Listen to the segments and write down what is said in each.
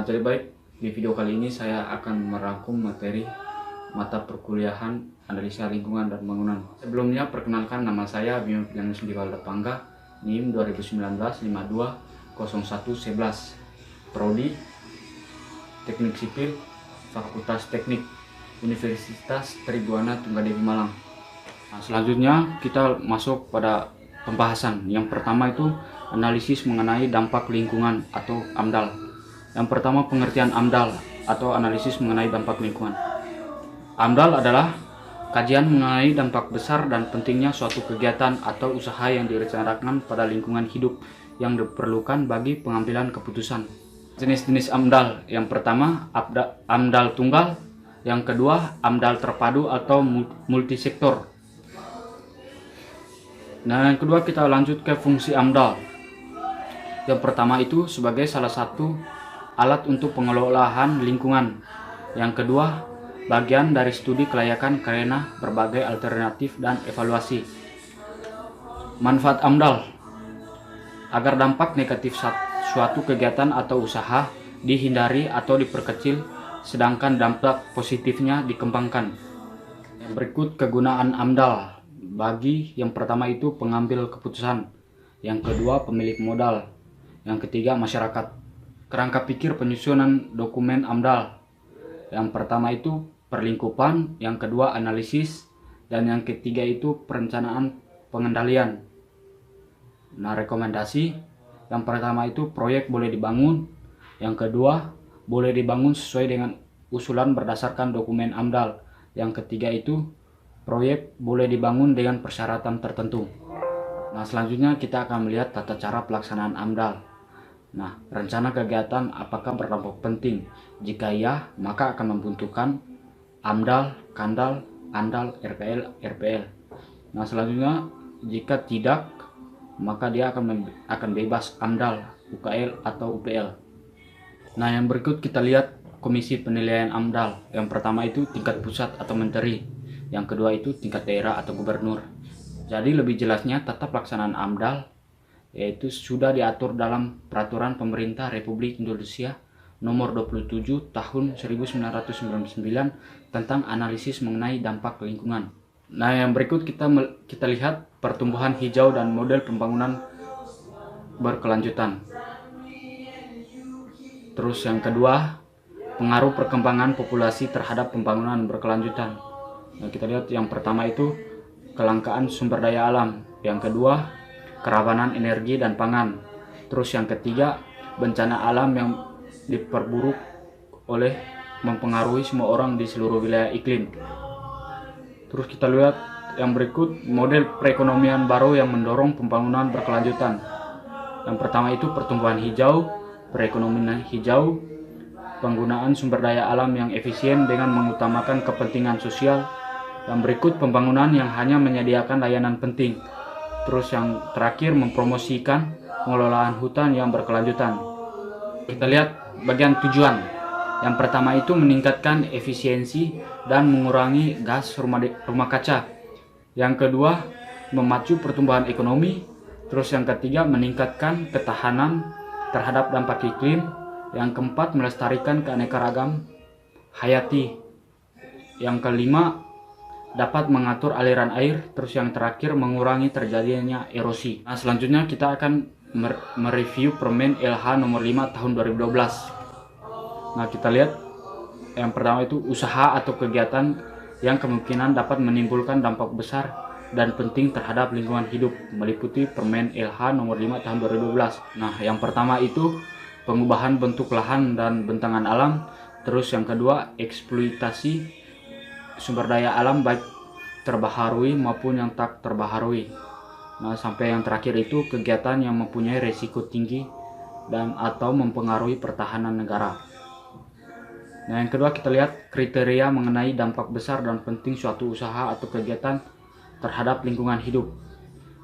Jadi baik, di video kali ini saya akan merangkum materi mata perkuliahan analisa lingkungan dan bangunan. Sebelumnya perkenalkan, nama saya Bima Pilianus Diwalda Pangga, NIM 2019-520111, Prodi Teknik Sipil, Fakultas Teknik, Universitas Tribhuwana Tunggadewi Malang. Selanjutnya kita masuk pada pembahasan. Yang pertama itu analisis mengenai dampak lingkungan atau AMDAL. Yang pertama, pengertian AMDAL atau analisis mengenai dampak lingkungan. AMDAL adalah kajian mengenai dampak besar dan pentingnya suatu kegiatan atau usaha yang direncanakan pada lingkungan hidup yang diperlukan bagi pengambilan keputusan. Jenis-jenis AMDAL: yang pertama AMDAL tunggal, yang kedua AMDAL terpadu atau multisektor. Nah, yang kedua kita lanjut ke fungsi AMDAL. Yang pertama itu sebagai salah satu alat untuk pengelolaan lingkungan. Yang kedua, bagian dari studi kelayakan karena berbagai alternatif dan evaluasi. Manfaat AMDAL: agar dampak negatif suatu kegiatan atau usaha dihindari atau diperkecil, sedangkan dampak positifnya dikembangkan. Yang berikut kegunaan AMDAL bagi yang pertama itu pengambil keputusan, yang kedua pemilik modal, yang ketiga masyarakat. Kerangka pikir penyusunan dokumen AMDAL: yang pertama itu perlingkupan, yang kedua analisis, dan yang ketiga itu perencanaan pengendalian. Nah, rekomendasi: yang pertama itu proyek boleh dibangun, yang kedua boleh dibangun sesuai dengan usulan berdasarkan dokumen AMDAL, yang ketiga itu proyek boleh dibangun dengan persyaratan tertentu. Nah, selanjutnya kita akan melihat tata cara pelaksanaan AMDAL. Nah, rencana kegiatan apakah berdampak penting? Jika ya, maka akan membutuhkan AMDAL, KANDAL, ANDAL, RPL. Nah, selanjutnya jika tidak, maka dia akan bebas AMDAL, UKL atau UPL. Nah, yang berikut kita lihat komisi penilaian AMDAL. Yang pertama itu tingkat pusat atau menteri, yang kedua itu tingkat daerah atau gubernur. Jadi lebih jelasnya tata pelaksanaan AMDAL yaitu sudah diatur dalam Peraturan Pemerintah Republik Indonesia Nomor 27 Tahun 1999 tentang analisis mengenai dampak lingkungan. Nah, yang berikut kita lihat pertumbuhan hijau dan model pembangunan berkelanjutan. Terus yang kedua, pengaruh perkembangan populasi terhadap pembangunan berkelanjutan. Nah, kita lihat yang pertama itu kelangkaan sumber daya alam, yang kedua kerawanan energi dan pangan. Terus yang ketiga, bencana alam yang diperburuk oleh mempengaruhi semua orang di seluruh wilayah iklim. Terus kita lihat yang berikut model perekonomian baru yang mendorong pembangunan berkelanjutan. Yang pertama itu pertumbuhan hijau, perekonomian hijau, penggunaan sumber daya alam yang efisien dengan mengutamakan kepentingan sosial. Yang berikut pembangunan yang hanya menyediakan layanan penting. Terus yang terakhir mempromosikan pengelolaan hutan yang berkelanjutan. Kita lihat bagian tujuan. Yang pertama itu meningkatkan efisiensi dan mengurangi gas rumah kaca. Yang kedua memacu pertumbuhan ekonomi. Terus yang ketiga meningkatkan ketahanan terhadap dampak iklim. Yang keempat melestarikan keanekaragaman hayati. Yang kelima dapat mengatur aliran air. Terus yang terakhir mengurangi terjadinya erosi. Nah, selanjutnya kita akan mereview Permen LH nomor 5 tahun 2012. Nah, kita lihat yang pertama itu usaha atau kegiatan yang kemungkinan dapat menimbulkan dampak besar dan penting terhadap lingkungan hidup, meliputi Permen LH nomor 5 tahun 2012. Nah, yang pertama itu pengubahan bentuk lahan dan bentangan alam. Terus yang kedua eksploitasi sumber daya alam baik terbaharui maupun yang tak terbaharui. Nah, sampai yang terakhir itu kegiatan yang mempunyai resiko tinggi dan atau mempengaruhi pertahanan negara. Nah, yang kedua kita lihat kriteria mengenai dampak besar dan penting suatu usaha atau kegiatan terhadap lingkungan hidup.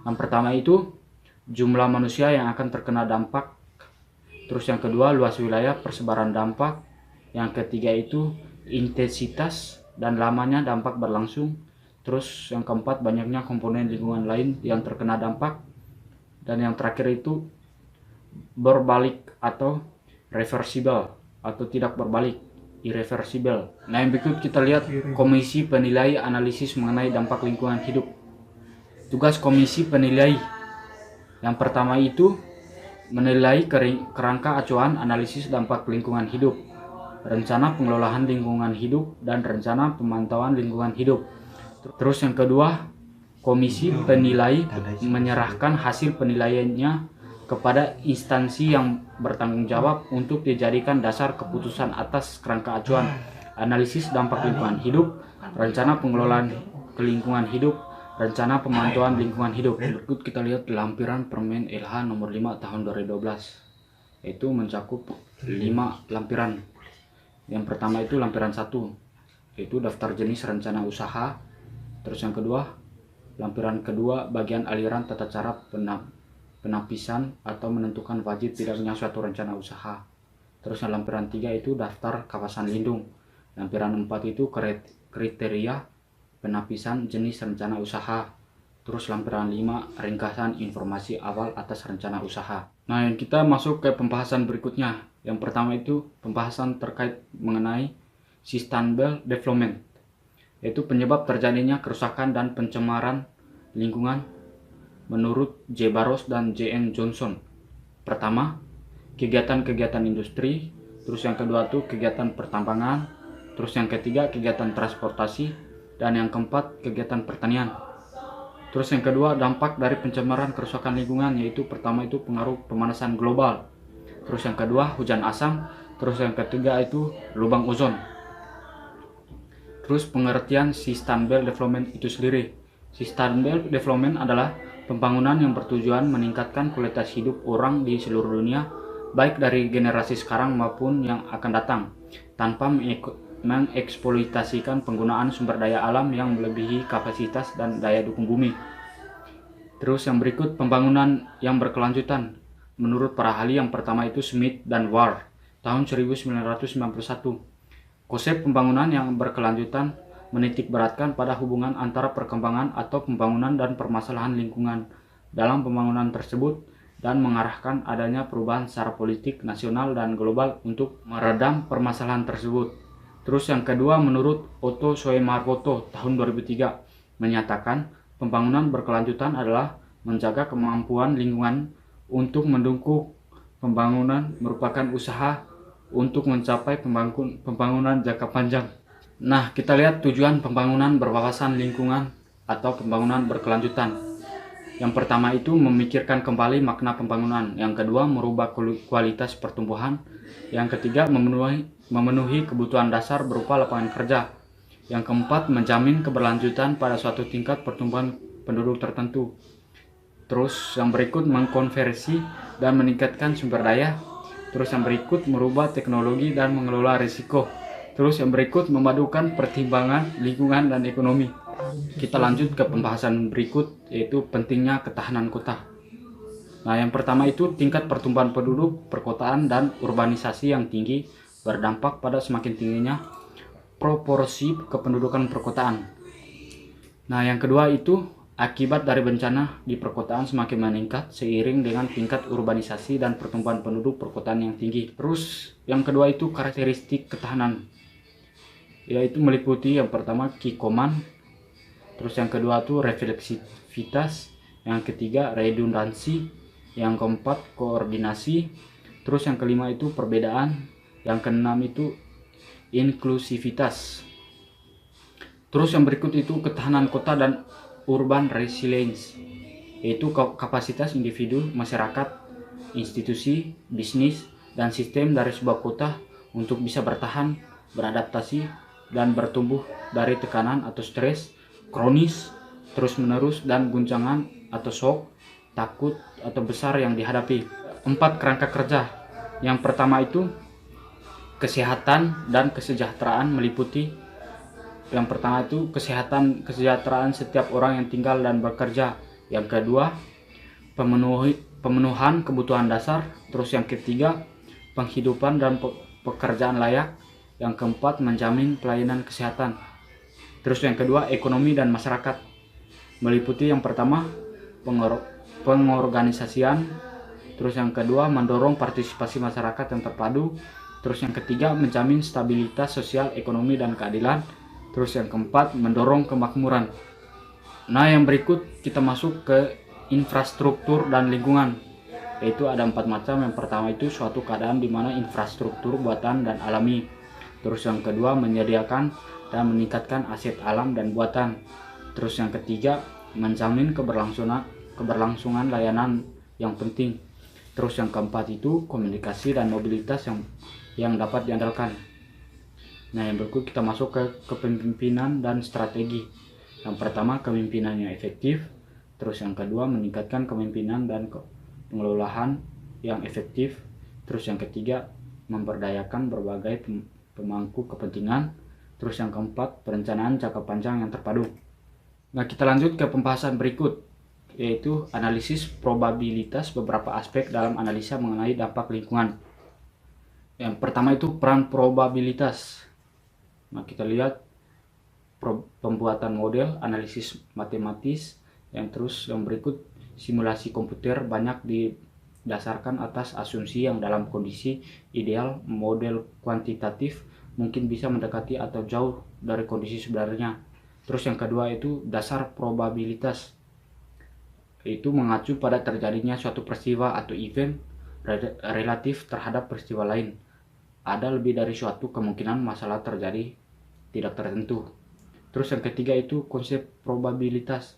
Yang pertama itu jumlah manusia yang akan terkena dampak. Terus yang kedua luas wilayah persebaran dampak. Yang ketiga itu intensitas dan lamanya dampak berlangsung. Terus yang keempat banyaknya komponen lingkungan lain yang terkena dampak. Dan yang terakhir itu berbalik atau reversible atau tidak berbalik, irreversible. Nah, yang berikut kita lihat komisi penilai analisis mengenai dampak lingkungan hidup. Tugas komisi penilai yang pertama itu menilai kerangka acuan analisis dampak lingkungan hidup, rencana pengelolaan lingkungan hidup, dan rencana pemantauan lingkungan hidup. Terus yang kedua, komisi penilai menyerahkan hasil penilaiannya kepada instansi yang bertanggung jawab untuk dijadikan dasar keputusan atas kerangka acuan analisis dampak lingkungan hidup, rencana pengelolaan lingkungan hidup, rencana pemantauan lingkungan hidup. Berikut kita lihat lampiran Permen LH nomor 5 tahun 2012. Itu mencakup 5 lampiran. Yang pertama itu lampiran 1, yaitu daftar jenis rencana usaha. Terus yang kedua, lampiran kedua bagian aliran tata cara penapisan atau menentukan wajib tidaknya suatu rencana usaha. Terus yang lampiran 3 itu daftar kawasan lindung. Lampiran 4 itu kriteria penapisan jenis rencana usaha. Terus lampiran 5 ringkasan informasi awal atas rencana usaha. Nah, yang kita masuk ke pembahasan berikutnya. Yang pertama itu pembahasan terkait mengenai sustainable development, yaitu penyebab terjadinya kerusakan dan pencemaran lingkungan menurut J. Barros dan J. N. Johnson. Pertama, kegiatan-kegiatan industri. Terus yang kedua itu kegiatan pertambangan. Terus yang ketiga kegiatan transportasi. Dan yang keempat kegiatan pertanian. Terus yang kedua dampak dari pencemaran kerusakan lingkungan, yaitu pertama itu pengaruh pemanasan global. Terus yang kedua hujan asam. Terus yang ketiga itu lubang ozon. Terus pengertian sustainable development itu sendiri. Sustainable development adalah pembangunan yang bertujuan meningkatkan kualitas hidup orang di seluruh dunia, baik dari generasi sekarang maupun yang akan datang, tanpa mengeksploitasikan penggunaan sumber daya alam yang melebihi kapasitas dan daya dukung bumi. Terus yang berikut pembangunan yang berkelanjutan. Menurut para ahli, yang pertama itu Smith dan Ward tahun 1991. Konsep pembangunan yang berkelanjutan menitik beratkan pada hubungan antara perkembangan atau pembangunan dan permasalahan lingkungan dalam pembangunan tersebut dan mengarahkan adanya perubahan secara politik nasional dan global untuk meredam permasalahan tersebut. Terus yang kedua menurut Otto Soemargoto tahun 2003 menyatakan pembangunan berkelanjutan adalah menjaga kemampuan lingkungan untuk mendukung pembangunan merupakan usaha untuk mencapai pembangunan jangka panjang. Nah, kita lihat tujuan pembangunan berwawasan lingkungan atau pembangunan berkelanjutan. Yang pertama itu memikirkan kembali makna pembangunan. Yang kedua merubah kualitas pertumbuhan. Yang ketiga memenuhi kebutuhan dasar berupa lapangan kerja. Yang keempat menjamin keberlanjutan pada suatu tingkat pertumbuhan penduduk tertentu. Terus yang berikut mengkonversi dan meningkatkan sumber daya. Terus yang berikut merubah teknologi dan mengelola risiko. Terus yang berikut memadukan pertimbangan lingkungan dan ekonomi. Kita lanjut ke pembahasan berikut, yaitu pentingnya ketahanan kota. Nah, yang pertama itu tingkat pertumbuhan penduduk, perkotaan dan urbanisasi yang tinggi berdampak pada semakin tingginya proporsi kependudukan perkotaan. Nah, yang kedua itu akibat dari bencana di perkotaan semakin meningkat seiring dengan tingkat urbanisasi dan pertumbuhan penduduk perkotaan yang tinggi. Terus yang kedua itu karakteristik ketahanan, yaitu meliputi yang pertama keikoman, terus yang kedua itu refleksivitas, yang ketiga redundansi, yang keempat koordinasi, terus yang kelima itu perbedaan, yang keenam itu inklusivitas. Terus yang berikut itu ketahanan kota dan urban resilience, yaitu kapasitas individu, masyarakat, institusi, bisnis, dan sistem dari sebuah kota untuk bisa bertahan, beradaptasi, dan bertumbuh dari tekanan atau stres kronis, terus-menerus, dan guncangan atau shock, takut, atau besar yang dihadapi. 4 kerangka kerja. Yang pertama itu kesehatan dan kesejahteraan meliputi yang pertama itu kesejahteraan setiap orang yang tinggal dan bekerja. Yang kedua, pemenuhan kebutuhan dasar. Terus yang ketiga, penghidupan dan pekerjaan layak. Yang keempat, menjamin pelayanan kesehatan. Terus yang kedua, ekonomi dan masyarakat. Meliputi yang pertama, pengorganisasian. Terus yang kedua, mendorong partisipasi masyarakat yang terpadu. Terus yang ketiga, menjamin stabilitas sosial, ekonomi, dan keadilan. Terus yang keempat, mendorong kemakmuran. Nah, yang berikut kita masuk ke infrastruktur dan lingkungan. Yaitu ada 4 macam. Yang pertama itu suatu keadaan di mana infrastruktur buatan dan alami. Terus yang kedua, menyediakan dan meningkatkan aset alam dan buatan. Terus yang ketiga, menjamin keberlangsungan layanan yang penting. Terus yang keempat itu komunikasi dan mobilitas yang dapat diandalkan. Nah, yang berikut kita masuk ke kepemimpinan dan strategi. Yang pertama, kepemimpinan yang efektif. Terus yang kedua, meningkatkan kepemimpinan dan pengelolaan yang efektif. Terus yang ketiga, memberdayakan berbagai pemangku kepentingan. Terus yang keempat, perencanaan jangka panjang yang terpadu. Nah, kita lanjut ke pembahasan berikut, yaitu analisis probabilitas beberapa aspek dalam analisa mengenai dampak lingkungan. Yang pertama itu peran probabilitas. Nah, kita lihat pembuatan model, analisis matematis, yang berikut simulasi komputer banyak didasarkan atas asumsi yang dalam kondisi ideal model kuantitatif mungkin bisa mendekati atau jauh dari kondisi sebenarnya. Terus yang kedua itu dasar probabilitas, itu mengacu pada terjadinya suatu peristiwa atau event relatif terhadap peristiwa lain. Ada lebih dari suatu kemungkinan masalah terjadi tidak tertentu. Terus yang ketiga itu konsep probabilitas,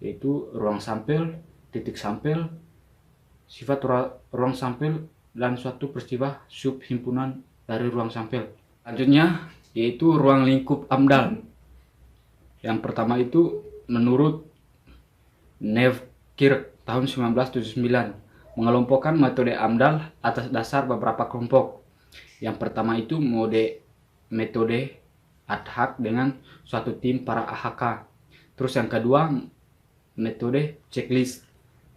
yaitu ruang sampel, titik sampel, sifat ruang sampel, dan suatu peristiwa subhimpunan dari ruang sampel. Selanjutnya yaitu ruang lingkup AMDAL. Yang pertama itu menurut Newkirk tahun 1979 mengelompokkan metode AMDAL atas dasar beberapa kelompok. Yang pertama itu metode ad hoc dengan suatu tim para AHK. Terus yang kedua metode checklist.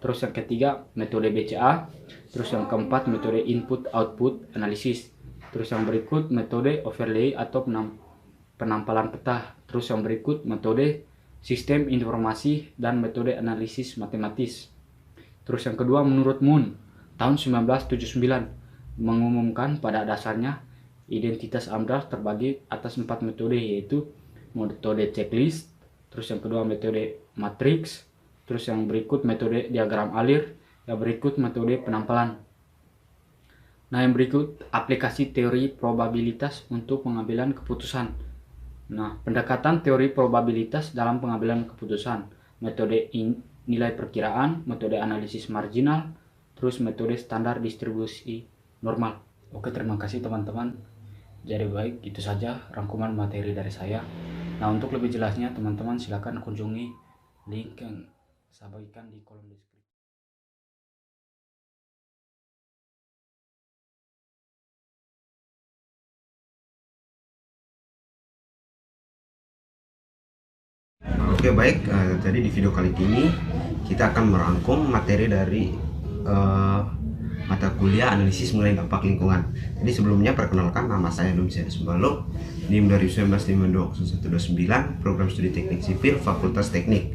Terus yang ketiga metode BCA. Terus yang keempat metode input output analisis. Terus yang berikut metode overlay atau penampalan peta. Terus yang berikut metode sistem informasi dan metode analisis matematis. Terus yang kedua menurut Moon tahun 1979 mengumumkan pada dasarnya identitas AMDAL terbagi atas 4 metode, yaitu metode checklist, terus yang kedua metode matriks, terus yang berikut metode diagram alir, yang berikut metode penampalan. Nah, yang berikut aplikasi teori probabilitas untuk pengambilan keputusan. Nah, pendekatan teori probabilitas dalam pengambilan keputusan, metode nilai perkiraan, metode analisis marginal, terus metode standar distribusi normal. Oke, terima kasih teman-teman. Jadi baik, itu saja rangkuman materi dari saya. Nah, untuk lebih jelasnya teman-teman silakan kunjungi link yang saya bagikan di kolom deskripsi. Oke, baik, jadi di video kali ini kita akan merangkum materi dari mata kuliah analisis mengenai dampak lingkungan. Jadi sebelumnya perkenalkan, nama saya Lumsiana Sumbalok, NIM 2019-52129, Program Studi Teknik Sipil, Fakultas Teknik.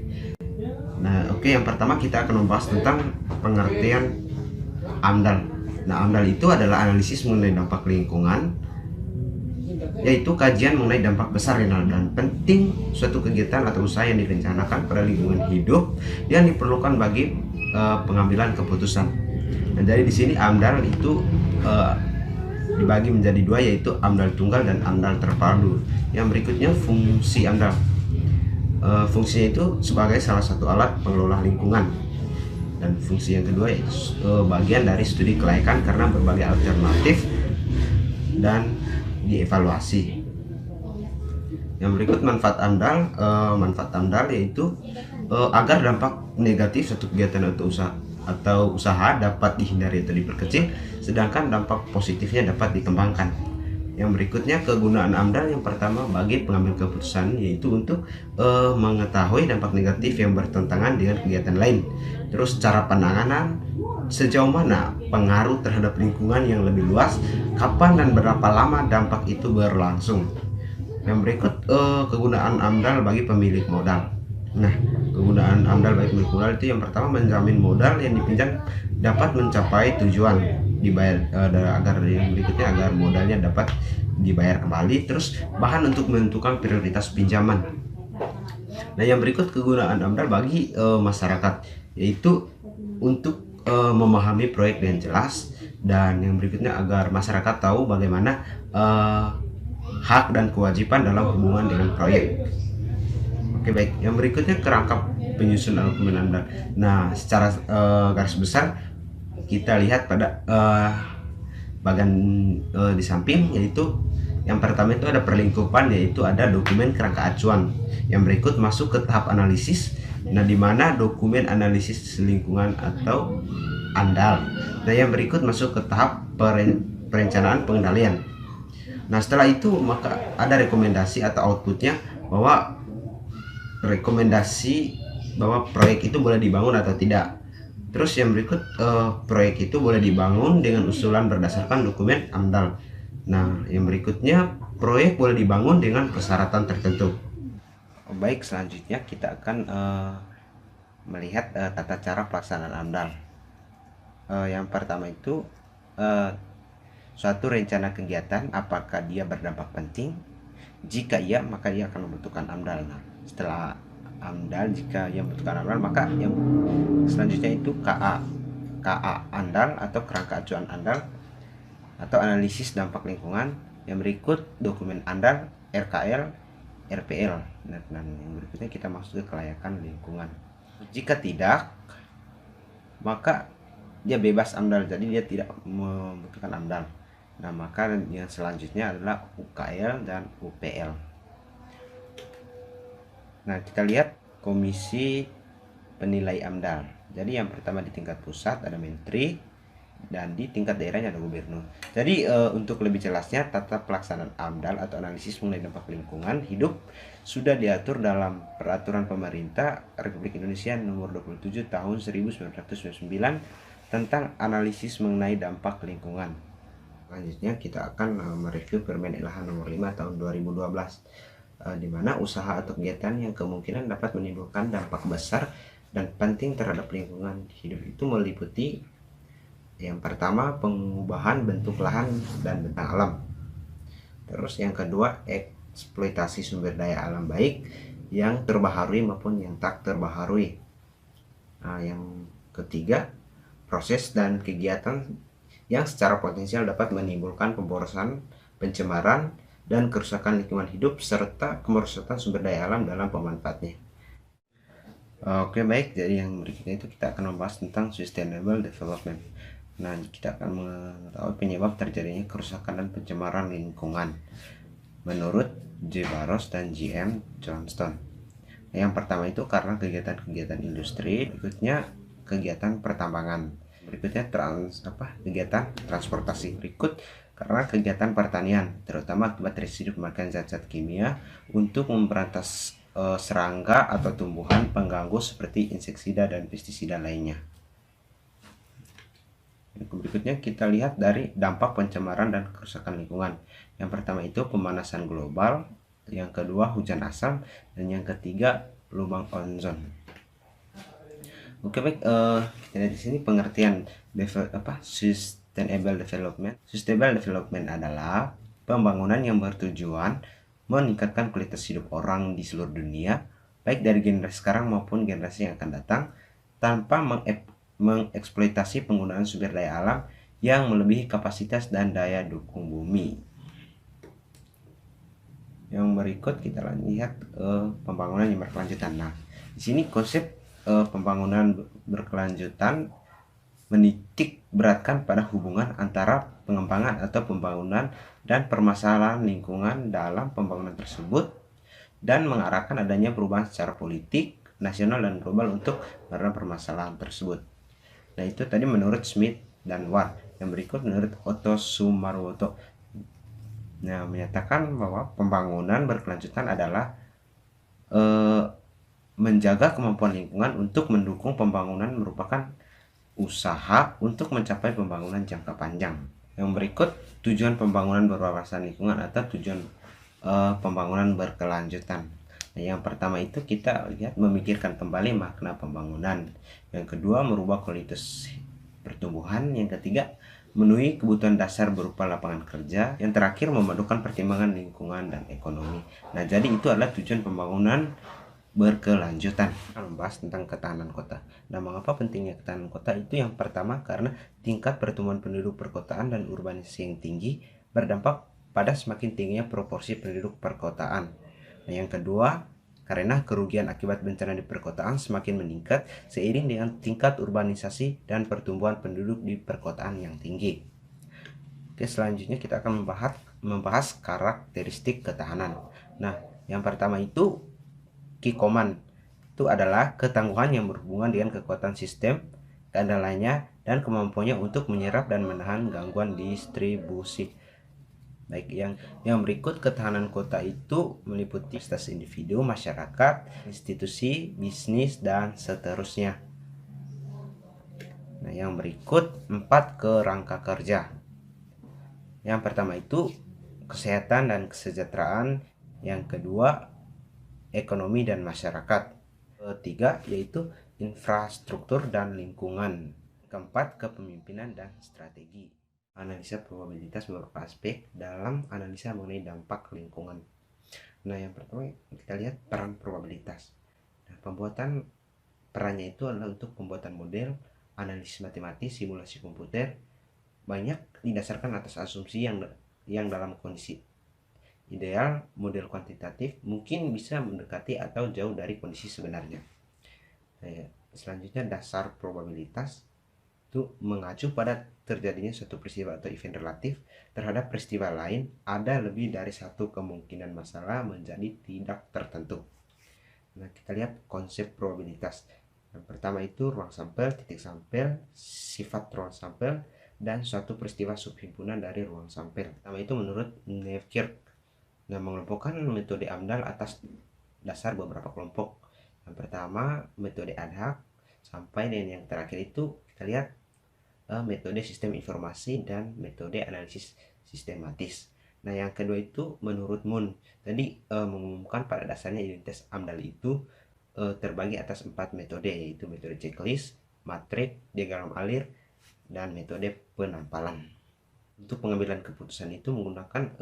Nah, oke, yang pertama kita akan membahas tentang pengertian AMDAL. Nah, AMDAL itu adalah analisis mengenai dampak lingkungan, yaitu kajian mengenai dampak besar dan penting suatu kegiatan atau usaha yang direncanakan pada lingkungan hidup yang diperlukan bagi pengambilan keputusan. Nah, jadi di sini AMDAL itu dibagi menjadi dua, yaitu AMDAL tunggal dan AMDAL terpadu. Yang berikutnya fungsi AMDAL. Fungsinya itu sebagai salah satu alat pengelola lingkungan, dan fungsi yang kedua yaitu bagian dari studi kelayakan karena berbagai alternatif dan dievaluasi. Yang berikut manfaat AMDAL. Manfaat AMDAL yaitu agar dampak negatif suatu kegiatan atau usaha dapat dihindari atau diperkecil, sedangkan dampak positifnya dapat dikembangkan. Yang berikutnya kegunaan AMDAL, yang pertama bagi pengambil keputusan, yaitu untuk mengetahui dampak negatif yang bertentangan dengan kegiatan lain. Terus cara penanganan, sejauh mana pengaruh terhadap lingkungan yang lebih luas, kapan dan berapa lama dampak itu berlangsung. Yang berikut kegunaan AMDAL bagi pemilik modal. Nah, kegunaan AMDAL bagi pemilik modal itu yang pertama menjamin modal yang dipinjam dapat mencapai tujuan dibayar, agar yang berikutnya agar modalnya dapat dibayar kembali. Terus bahan untuk menentukan prioritas pinjaman. Nah, yang berikut kegunaan AMDAL bagi masyarakat, yaitu untuk memahami proyek dengan jelas, dan yang berikutnya agar masyarakat tahu bagaimana hak dan kewajiban dalam hubungan dengan proyek. Oke, baik. Yang berikutnya kerangka penyusunan dokumen AMDAL. Nah, secara garis besar kita lihat pada bagian di samping, yaitu yang pertama itu ada perlingkupan, yaitu ada dokumen kerangka acuan. Yang berikut masuk ke tahap analisis, nah di mana dokumen analisis lingkungan atau AMDAL. Nah, yang berikut masuk ke tahap perencanaan pengendalian. Nah, setelah itu maka ada rekomendasi atau outputnya, bahwa rekomendasi bahwa proyek itu boleh dibangun atau tidak. Terus yang berikut proyek itu boleh dibangun dengan usulan berdasarkan dokumen AMDAL. Nah, yang berikutnya proyek boleh dibangun dengan persyaratan tertentu. Baik, selanjutnya kita akan melihat tata cara pelaksanaan AMDAL. Yang pertama itu suatu rencana kegiatan, apakah dia berdampak penting? Jika iya, maka dia akan membutuhkan AMDAL. Nah, setelah AMDAL, jika ia membutuhkan AMDAL, maka yang selanjutnya itu KA AMDAL atau kerangka acuan AMDAL atau analisis dampak lingkungan. Yang berikut dokumen AMDAL, RKL, RPL. Dan yang berikutnya kita masuk ke kelayakan lingkungan. Jika tidak, maka dia bebas AMDAL, jadi dia tidak membutuhkan AMDAL. Nah, maka yang selanjutnya adalah UKL dan UPL. Nah, kita lihat komisi penilai AMDAL. Jadi yang pertama di tingkat pusat ada menteri, dan di tingkat daerahnya ada gubernur. Jadi untuk lebih jelasnya, tata pelaksanaan AMDAL atau analisis mengenai dampak lingkungan hidup sudah diatur dalam Peraturan Pemerintah Republik Indonesia Nomor 27 Tahun 1999 tentang analisis mengenai dampak lingkungan. Selanjutnya kita akan mereview Permen LH Nomor 5 Tahun 2012, di mana usaha atau kegiatan yang kemungkinan dapat menimbulkan dampak besar dan penting terhadap lingkungan hidup itu meliputi yang pertama pengubahan bentuk lahan dan bentang alam. Terus yang kedua eksploitasi sumber daya alam baik yang terbaharui maupun yang tak terbaharui. Nah, yang ketiga proses dan kegiatan yang secara potensial dapat menimbulkan pemborosan, pencemaran, dan kerusakan lingkungan hidup serta kemerosotan sumber daya alam dalam pemanfaatnya. Oke, baik. Jadi yang berikutnya itu kita akan membahas tentang sustainable development. Nah, kita akan mengetahui penyebab terjadinya kerusakan dan pencemaran lingkungan menurut J. Barros dan J.M. Johnston. Nah, yang pertama itu karena kegiatan-kegiatan industri, berikutnya kegiatan pertambangan, berikutnya kegiatan transportasi, berikut karena kegiatan pertanian, terutama akibat residu pemakaian zat-zat kimia untuk memberantas serangga atau tumbuhan pengganggu seperti inseksida dan pestisida lainnya. Berikutnya kita lihat dari dampak pencemaran dan kerusakan lingkungan. Yang pertama itu pemanasan global, yang kedua hujan asam, dan yang ketiga lubang ozon. Oke, baik, kita lihat di sini pengertian sustainable development. Sustainable development adalah pembangunan yang bertujuan meningkatkan kualitas hidup orang di seluruh dunia, baik dari generasi sekarang maupun generasi yang akan datang, tanpa mengeksploitasi penggunaan sumber daya alam yang melebihi kapasitas dan daya dukung bumi. Yang berikut kita lihat pembangunan yang berkelanjutan. Nah, di sini konsep pembangunan berkelanjutan menitik beratkan pada hubungan antara pengembangan atau pembangunan dan permasalahan lingkungan dalam pembangunan tersebut, dan mengarahkan adanya perubahan secara politik, nasional, dan global untuk meredam permasalahan tersebut. Nah, itu tadi menurut Smith dan Ward. Yang berikut menurut Otto Sumarwoto. Nah, menyatakan bahwa pembangunan berkelanjutan adalah eh, menjaga kemampuan lingkungan untuk mendukung pembangunan merupakan usaha untuk mencapai pembangunan jangka panjang. Yang berikut tujuan pembangunan berwawasan lingkungan atau tujuan pembangunan berkelanjutan. Nah, yang pertama itu kita lihat memikirkan kembali makna pembangunan. Yang kedua merubah kualitas pertumbuhan. Yang ketiga memenuhi kebutuhan dasar berupa lapangan kerja. Yang terakhir memadukan pertimbangan lingkungan dan ekonomi. Nah, jadi itu adalah tujuan pembangunan berkelanjutan. Kita membahas tentang ketahanan kota. Nah, mengapa pentingnya ketahanan kota? Itu yang pertama karena tingkat pertumbuhan penduduk perkotaan dan urbanisasi yang tinggi berdampak pada semakin tingginya proporsi penduduk perkotaan. Nah, yang kedua karena kerugian akibat bencana di perkotaan semakin meningkat seiring dengan tingkat urbanisasi dan pertumbuhan penduduk di perkotaan yang tinggi. Oke, selanjutnya kita akan membahas karakteristik ketahanan. Nah, yang pertama itu Kikoman itu adalah ketangguhan yang berhubungan dengan kekuatan sistem, keandalannya, dan kemampuannya untuk menyerap dan menahan gangguan distribusi. Baik, yang berikut ketahanan kota itu meliputi kapasitas individu, masyarakat, institusi, bisnis, dan seterusnya. Nah, yang berikut 4 kerangka kerja. Yang pertama itu kesehatan dan kesejahteraan, yang kedua ekonomi dan masyarakat, ketiga yaitu infrastruktur dan lingkungan, keempat kepemimpinan dan strategi. Analisa probabilitas beberapa aspek dalam analisa mengenai dampak lingkungan. Nah, yang pertama kita lihat peran probabilitas. Nah, perannya itu adalah untuk pembuatan model, analisis matematis, simulasi komputer, banyak didasarkan atas asumsi yang dalam kondisi ideal, model kuantitatif mungkin bisa mendekati atau jauh dari kondisi sebenarnya. Selanjutnya dasar probabilitas itu mengacu pada terjadinya suatu peristiwa atau event relatif terhadap peristiwa lain, ada lebih dari satu kemungkinan masalah menjadi tidak tertentu. Nah, kita lihat konsep probabilitas. Yang pertama itu ruang sampel, titik sampel, sifat ruang sampel, dan suatu peristiwa subhimpunan dari ruang sampel. Pertama itu menurut Neukirk. Nah, mengelompokkan metode AMDAL atas dasar beberapa kelompok. Yang pertama metode ad hoc, sampai dan yang terakhir itu kita lihat metode sistem informasi dan metode analisis sistematis. Nah, yang kedua itu menurut Moon tadi mengumumkan pada dasarnya identitas AMDAL itu terbagi atas 4 metode, yaitu metode checklist, matriks, diagram alir, dan metode penampalan. Untuk pengambilan keputusan itu menggunakan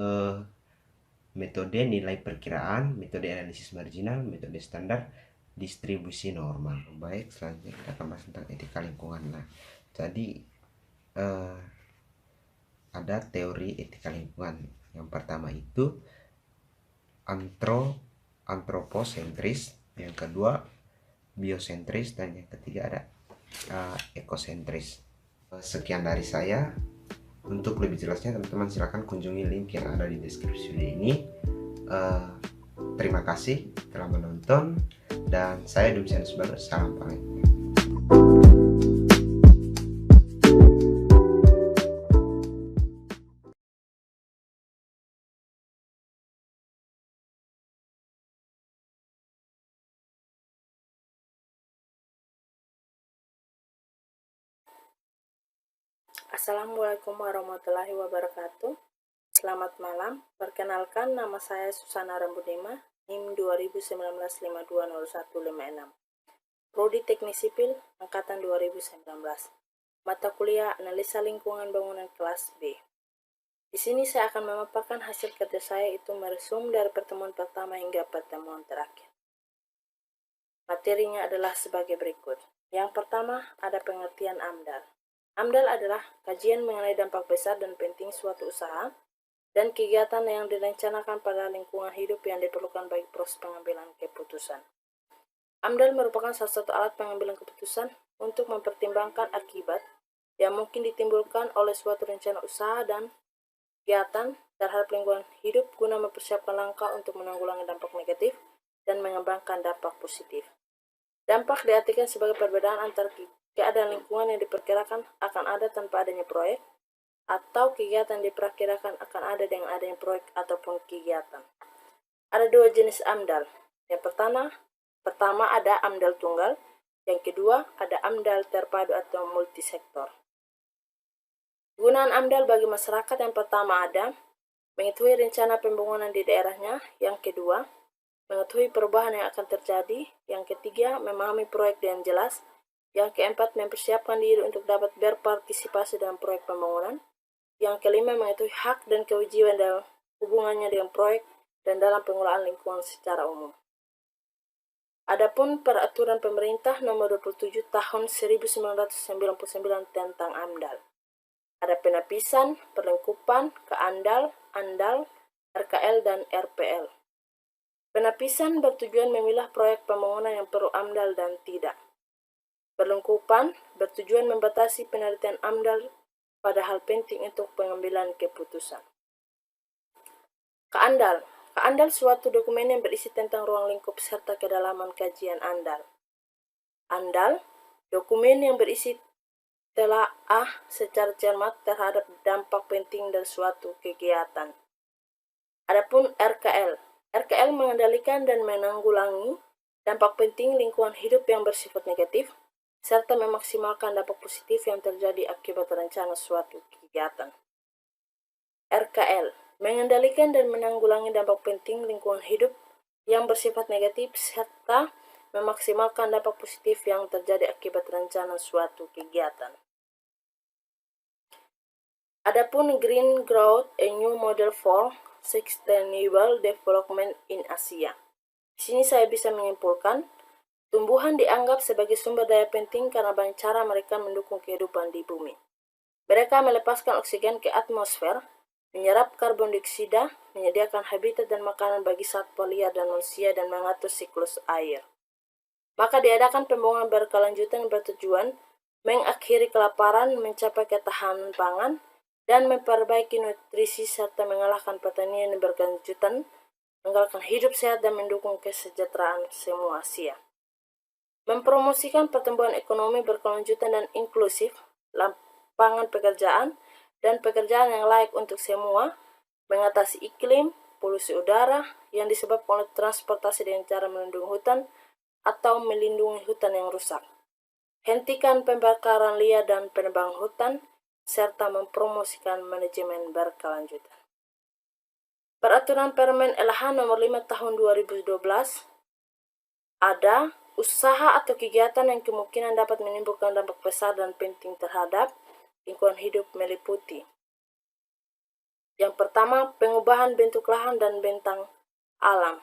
metode nilai perkiraan, metode analisis marginal, metode standar, distribusi normal. Baik, selanjutnya kita akan bahas tentang etika lingkungan. Nah, jadi ada teori etika lingkungan. Yang pertama itu antroposentris, yang kedua biosentris, dan yang ketiga ada ekosentris. Sekian dari saya. Untuk lebih jelasnya teman-teman silahkan kunjungi link yang ada di deskripsi video ini. Terima kasih telah menonton dan saya Dumsian Subar, salam pamit. Assalamualaikum warahmatullahi wabarakatuh. Selamat malam. Perkenalkan, nama saya Susana Rambudema, NIM 2019520156. Prodi Teknik Sipil angkatan 2019. Mata kuliah Analisa Lingkungan Bangunan kelas B. Di sini saya akan memaparkan hasil kerja saya, itu meresum dari pertemuan pertama hingga pertemuan terakhir. Materinya adalah sebagai berikut. Yang pertama, ada pengertian AMDAL. AMDAL adalah kajian mengenai dampak besar dan penting suatu usaha dan kegiatan yang direncanakan pada lingkungan hidup yang diperlukan bagi proses pengambilan keputusan. AMDAL merupakan salah satu alat pengambilan keputusan untuk mempertimbangkan akibat yang mungkin ditimbulkan oleh suatu rencana usaha dan kegiatan terhadap lingkungan hidup guna mempersiapkan langkah untuk menanggulangi dampak negatif dan mengembangkan dampak positif. Dampak diartikan sebagai perbedaan antara keadaan lingkungan yang diperkirakan akan ada tanpa adanya proyek atau kegiatan diperkirakan akan ada dengan adanya proyek ataupun kegiatan. Ada dua jenis AMDAL. Yang pertama ada AMDAL tunggal, yang kedua ada AMDAL terpadu atau multisektor. Gunaan AMDAL bagi masyarakat yang pertama ada mengetahui rencana pembangunan di daerahnya, yang kedua mengetahui perubahan yang akan terjadi, yang ketiga memahami proyek dengan jelas, yang keempat mempersiapkan diri untuk dapat berpartisipasi dalam proyek pembangunan, yang kelima mengetahui hak dan kewajiban dalam hubungannya dengan proyek dan dalam pengelolaan lingkungan secara umum. Adapun peraturan pemerintah nomor 27 tahun 1999 tentang AMDAL. Ada penapisan, perlengkupan, keandal, ANDAL, RKL, dan RPL. Penapisan bertujuan memilah proyek pembangunan yang perlu AMDAL dan tidak. Perlengkupan bertujuan membatasi penelitian AMDAL pada hal penting untuk pengambilan keputusan. Keandal. Keandal suatu dokumen yang berisi tentang ruang lingkup serta kedalaman kajian ANDAL. ANDAL, dokumen yang berisi telaah secara cermat terhadap dampak penting dari suatu kegiatan. Adapun RKL. RKL mengendalikan dan menanggulangi dampak penting lingkungan hidup yang bersifat negatif, serta memaksimalkan dampak positif yang terjadi akibat rencana suatu kegiatan. RKL mengendalikan dan menanggulangi dampak penting lingkungan hidup yang bersifat negatif, serta memaksimalkan dampak positif yang terjadi akibat rencana suatu kegiatan. Adapun Green Growth, a new model for sustainable development in Asia. Di sini saya bisa menyimpulkan, tumbuhan dianggap sebagai sumber daya penting karena banyak cara mereka mendukung kehidupan di bumi. Mereka melepaskan oksigen ke atmosfer, menyerap karbon dioksida, menyediakan habitat dan makanan bagi satwa liar dan manusia, dan mengatur siklus air. Maka diadakan pembangunan berkelanjutan bertujuan mengakhiri kelaparan, mencapai ketahanan pangan, dan memperbaiki nutrisi serta mengalahkan pertanian yang berkelanjutan, menggalakkan hidup sehat dan mendukung kesejahteraan semua Asia. Mempromosikan pertumbuhan ekonomi berkelanjutan dan inklusif, lapangan pekerjaan, dan pekerjaan yang layak untuk semua, mengatasi iklim, polusi udara yang disebabkan oleh transportasi dengan cara melindungi hutan atau melindungi hutan yang rusak. Hentikan pembakaran liar dan penebangan hutan, serta mempromosikan manajemen berkelanjutan. Peraturan Permen LH nomor 5 tahun 2012 ada usaha atau kegiatan yang kemungkinan dapat menimbulkan dampak besar dan penting terhadap lingkungan hidup meliputi. Yang pertama, pengubahan bentuk lahan dan bentang alam.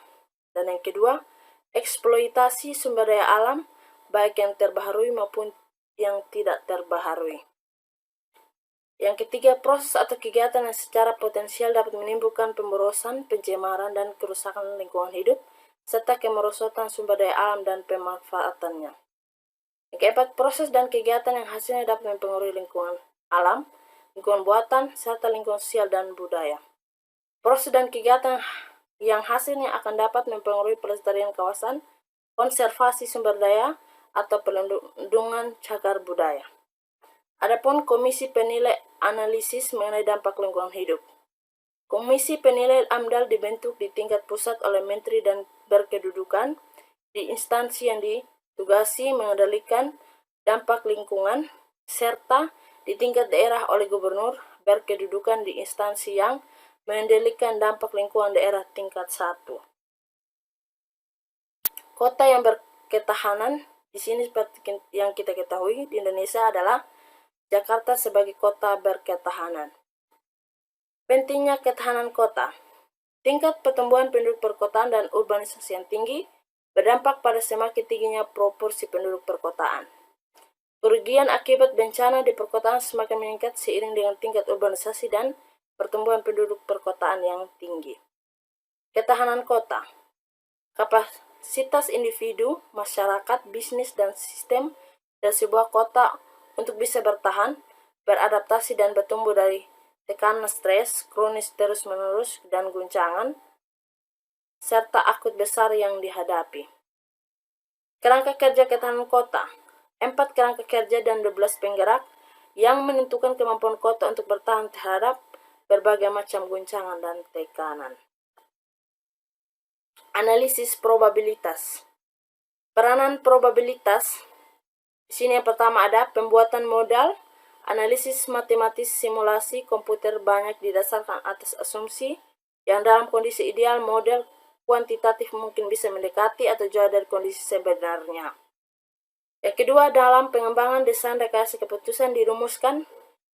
Dan yang kedua, eksploitasi sumber daya alam, baik yang terbaharui maupun yang tidak terbaharui. Yang ketiga, proses atau kegiatan yang secara potensial dapat menimbulkan pemborosan, pencemaran, dan kerusakan lingkungan hidup, serta kemerosotan sumber daya alam dan pemanfaatannya. Yang keempat, proses dan kegiatan yang hasilnya dapat mempengaruhi lingkungan alam, lingkungan buatan, serta lingkungan sosial dan budaya. Proses dan kegiatan yang hasilnya akan dapat mempengaruhi pelestarian kawasan, konservasi sumber daya, atau perlindungan cagar budaya. Adapun Komisi Penilai Analisis mengenai dampak lingkungan hidup. Komisi Penilai AMDAL dibentuk di tingkat pusat oleh Menteri dan berkedudukan di instansi yang ditugasi mengendalikan dampak lingkungan, serta di tingkat daerah oleh Gubernur berkedudukan di instansi yang mengendalikan dampak lingkungan daerah tingkat 1. Kota yang berketahanan di sini seperti yang kita ketahui di Indonesia adalah Jakarta sebagai kota berketahanan. Pentingnya ketahanan kota. Tingkat pertumbuhan penduduk perkotaan dan urbanisasi yang tinggi berdampak pada semakin tingginya proporsi penduduk perkotaan. Kerugian akibat bencana di perkotaan semakin meningkat seiring dengan tingkat urbanisasi dan pertumbuhan penduduk perkotaan yang tinggi. Ketahanan kota. Kapasitas individu, masyarakat, bisnis, dan sistem dari sebuah kota untuk bisa bertahan, beradaptasi, dan bertumbuh dari tekanan stres, kronis terus-menerus, dan guncangan, serta akut besar yang dihadapi. Kerangka kerja ketahanan kota. 4 kerangka kerja dan 12 penggerak yang menentukan kemampuan kota untuk bertahan terhadap berbagai macam guncangan dan tekanan. Analisis probabilitas. Peranan probabilitas. Di sini yang pertama ada pembuatan modal, analisis matematis simulasi komputer banyak didasarkan atas asumsi yang dalam kondisi ideal model kuantitatif mungkin bisa mendekati atau jauh dari kondisi sebenarnya. Yang kedua, dalam pengembangan desain rekayasa keputusan dirumuskan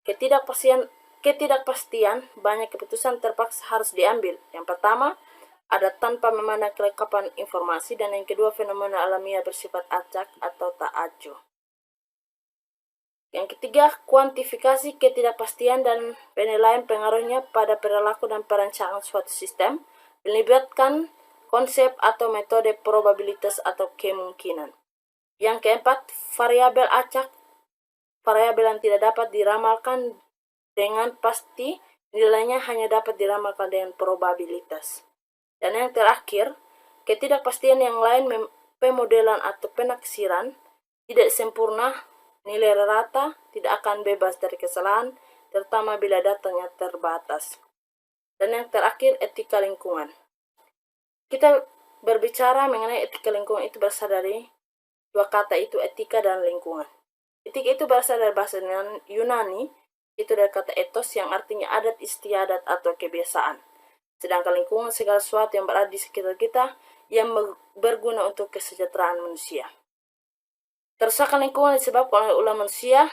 ketidakpastian banyak keputusan terpaksa harus diambil. Yang pertama, ada tanpa memandang kelengkapan informasi, dan yang kedua, fenomena alamiah bersifat acak atau tak acuh. Yang ketiga, kuantifikasi ketidakpastian dan penilaian pengaruhnya pada perilaku dan perencanaan suatu sistem melibatkan konsep atau metode probabilitas atau kemungkinan. Yang keempat, variabel acak, variabel yang tidak dapat diramalkan dengan pasti, nilainya hanya dapat diramalkan dengan probabilitas. Dan yang terakhir, ketidakpastian yang lain, pemodelan atau penaksiran tidak sempurna, nilai rata, tidak akan bebas dari kesalahan, terutama bila datanya terbatas. Dan yang terakhir, etika lingkungan. Kita berbicara mengenai etika lingkungan itu berasal dari dua kata itu, etika dan lingkungan. Etika itu berasal dari bahasa Yunani, itu dari kata ethos yang artinya adat istiadat atau kebiasaan. Sedangkan lingkungan segala sesuatu yang berada di sekitar kita yang berguna untuk kesejahteraan manusia. Kerusakan lingkungan disebabkan oleh ulah manusia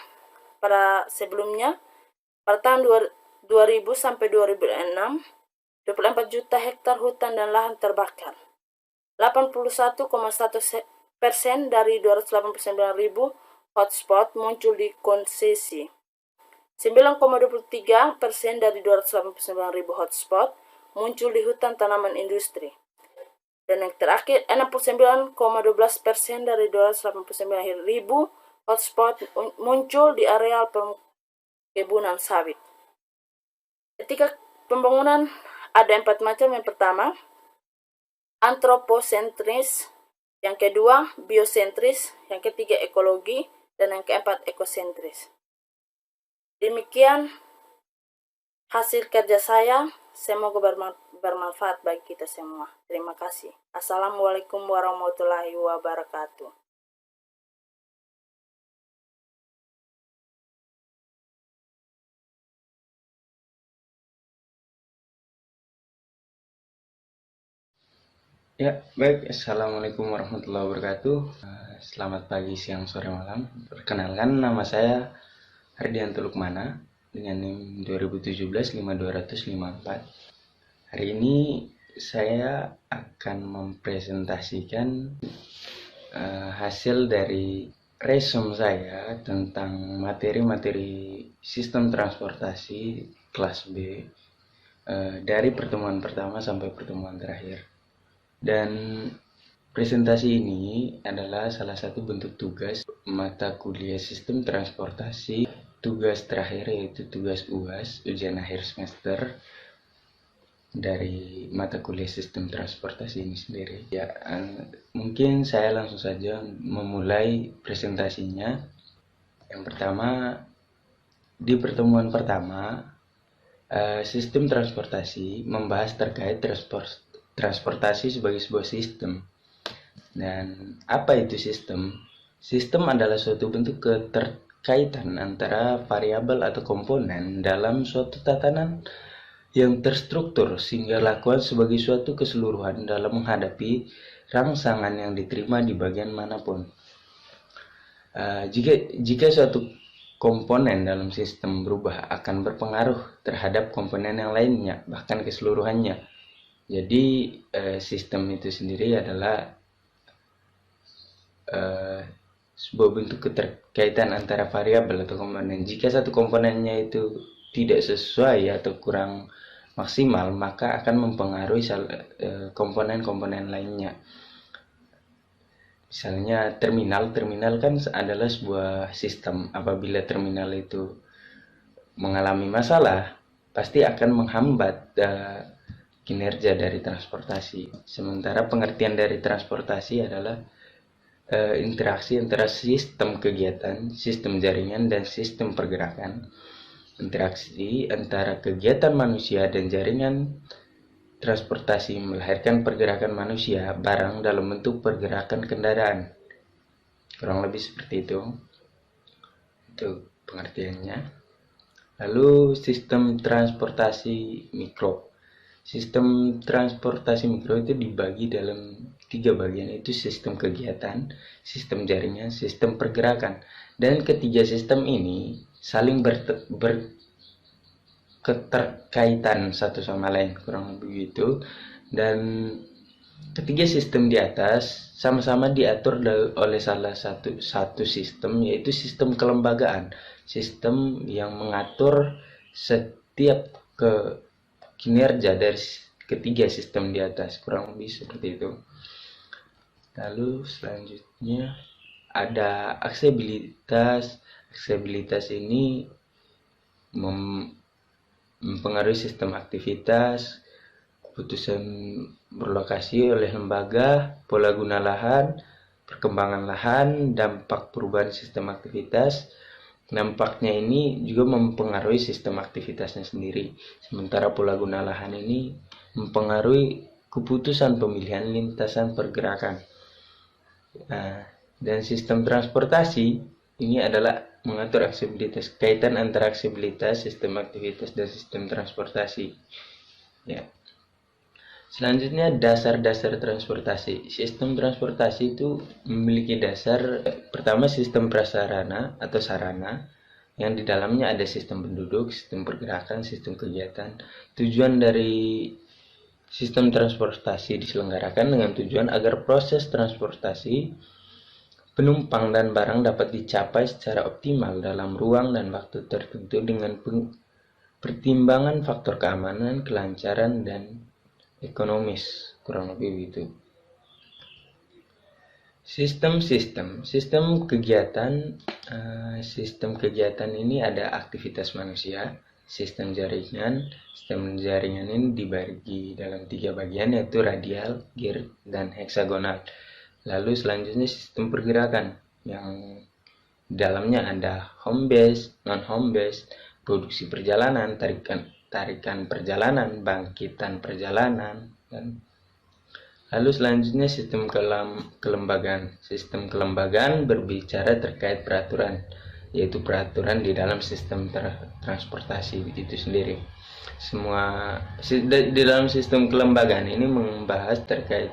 pada sebelumnya. Pada tahun 2000 sampai 2006, 24 juta hektar hutan dan lahan terbakar. 81,1% dari 289.000 hotspot muncul di konsesi. 9,23% dari 289.000 hotspot muncul di hutan tanaman industri. Dan yang terakhir, 69,12% dari 289.000 hotspot muncul di areal perkebunan sawit. Ketika pembangunan ada 4 macam. Yang pertama, antroposentris. Yang kedua, biosentris. Yang ketiga, ekologi. Dan yang keempat, ekosentris. Demikian hasil kerja saya. Semoga bermanfaat bagi kita semua. Terima kasih. Assalamualaikum warahmatullahi wabarakatuh. Ya, baik. Assalamualaikum warahmatullahi wabarakatuh. Selamat pagi, siang, sore, malam. Perkenalkan, nama saya Hardianto Lukmana dengan NIM 2017-52254. Hari ini saya akan mempresentasikan hasil dari resume saya tentang materi-materi sistem transportasi kelas B dari pertemuan pertama sampai pertemuan terakhir. Dan presentasi ini adalah salah satu bentuk tugas mata kuliah sistem transportasi, tugas terakhir yaitu tugas UAS, ujian akhir semester dari mata kuliah sistem transportasi ini sendiri. Ya, mungkin saya langsung saja memulai presentasinya. Yang pertama, di pertemuan pertama, sistem transportasi membahas terkait transportasi sebagai sebuah sistem. Dan apa itu sistem? Sistem adalah suatu bentuk keterkaitan antara variabel atau komponen dalam suatu tatanan yang terstruktur sehingga lakukan sebagai suatu keseluruhan dalam menghadapi rangsangan yang diterima di bagian manapun. Jika suatu komponen dalam sistem berubah akan berpengaruh terhadap komponen yang lainnya, bahkan keseluruhannya. Jadi sistem itu sendiri adalah sebuah bentuk keterkaitan antara variabel atau komponen. Jika satu komponennya itu tidak sesuai atau kurang maksimal, maka akan mempengaruhi komponen-komponen lainnya. Misalnya terminal kan adalah sebuah sistem. Apabila terminal itu mengalami masalah, pasti akan menghambat kinerja dari transportasi. Sementara pengertian dari transportasi adalah interaksi antara sistem kegiatan, sistem jaringan, dan sistem pergerakan. Interaksi antara kegiatan manusia dan jaringan transportasi melahirkan pergerakan manusia barang dalam bentuk pergerakan kendaraan. Kurang lebih seperti itu pengertiannya. Lalu sistem transportasi mikro. Sistem transportasi mikro itu dibagi dalam 3 bagian, yaitu sistem kegiatan, sistem jaringan, sistem pergerakan. Dan ketiga sistem ini saling berketerkaitan satu sama lain, kurang lebih itu. Dan ketiga sistem di atas sama-sama diatur oleh salah satu sistem, yaitu sistem kelembagaan, sistem yang mengatur setiap kinerja dari ketiga sistem di atas, kurang lebih seperti itu. Lalu selanjutnya ada aksesibilitas. Aksesibilitas ini mempengaruhi sistem aktivitas, keputusan berlokasi oleh lembaga, pola guna lahan, perkembangan lahan, dampak perubahan sistem aktivitas. Dampaknya ini juga mempengaruhi sistem aktivitasnya sendiri. Sementara pola guna lahan ini mempengaruhi keputusan pemilihan lintasan pergerakan. Dan sistem transportasi ini adalah mengatur aksesibilitas, kaitan antara aksesibilitas, sistem aktivitas, dan sistem transportasi. Ya. Selanjutnya dasar-dasar transportasi. Sistem transportasi itu memiliki dasar, pertama sistem prasarana atau sarana, yang di dalamnya ada sistem penduduk, sistem pergerakan, sistem kegiatan. Tujuan dari sistem transportasi diselenggarakan dengan tujuan agar proses transportasi penumpang dan barang dapat dicapai secara optimal dalam ruang dan waktu tertentu dengan pertimbangan faktor keamanan, kelancaran, dan ekonomis, kurang lebih begitu. Sistem kegiatan ini ada aktivitas manusia, sistem jaringan ini dibagi dalam 3 bagian, yaitu radial, gear, dan heksagonal. Lalu selanjutnya sistem pergerakan, yang dalamnya ada home base, non home base, produksi perjalanan, tarikan perjalanan, bangkitan perjalanan, dan lalu selanjutnya sistem kelembagaan. Sistem kelembagaan berbicara terkait peraturan, yaitu peraturan di dalam sistem transportasi itu sendiri. Di dalam sistem kelembagaan ini membahas terkait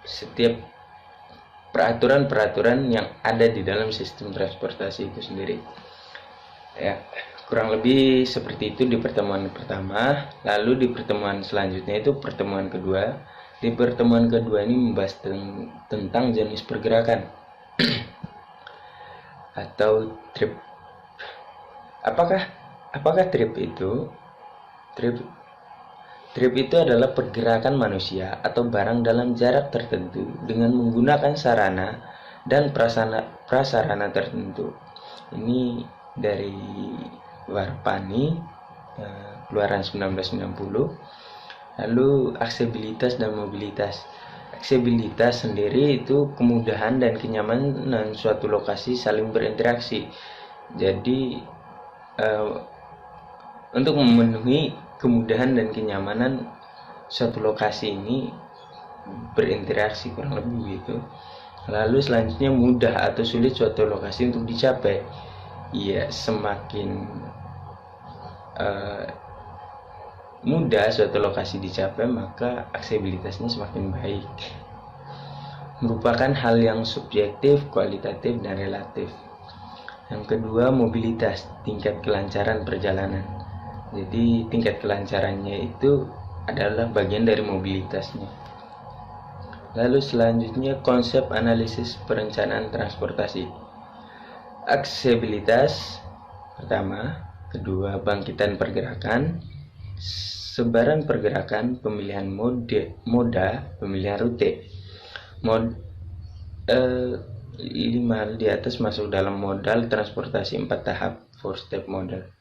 setiap peraturan-peraturan yang ada di dalam sistem transportasi itu sendiri. Ya, kurang lebih seperti itu di pertemuan pertama. Lalu di pertemuan selanjutnya itu pertemuan kedua. Di pertemuan kedua ini membahas tentang jenis pergerakan atau trip. Apakah trip itu? Trip itu adalah pergerakan manusia atau barang dalam jarak tertentu dengan menggunakan sarana dan prasarana tertentu. Ini dari Warpani, keluaran 1990. Lalu aksesibilitas dan mobilitas. Aksesibilitas sendiri itu kemudahan dan kenyamanan suatu lokasi saling berinteraksi. Jadi untuk memenuhi kemudahan dan kenyamanan suatu lokasi ini berinteraksi, kurang lebih begitu. Lalu selanjutnya mudah atau sulit suatu lokasi untuk dicapai. Ya, semakin mudah suatu lokasi dicapai, maka aksesibilitasnya semakin baik. Merupakan hal yang subjektif, kualitatif, dan relatif. Yang kedua, mobilitas, tingkat kelancaran perjalanan. Jadi tingkat kelancarannya itu adalah bagian dari mobilitasnya. Lalu selanjutnya konsep analisis perencanaan transportasi. Aksesibilitas pertama, kedua bangkitan pergerakan, sebaran pergerakan, pemilihan moda, pemilihan rute. 5 di atas masuk dalam modal transportasi 4 tahap, 4-step model.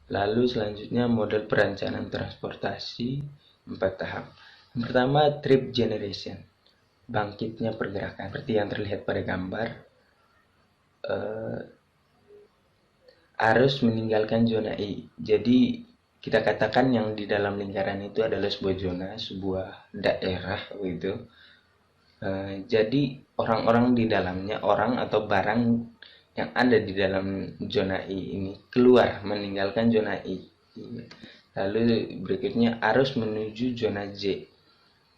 Lalu selanjutnya model perencanaan transportasi 4 tahap. Yang pertama, trip generation. bangkitnya pergerakan. Seperti yang terlihat pada gambar, arus meninggalkan zona I. Jadi kita katakan yang di dalam lingkaran itu adalah sebuah zona, sebuah daerah begitu. Jadi orang-orang di dalamnya, orang atau barang yang ada di dalam zona I ini keluar meninggalkan zona I. Lalu berikutnya arus menuju zona J.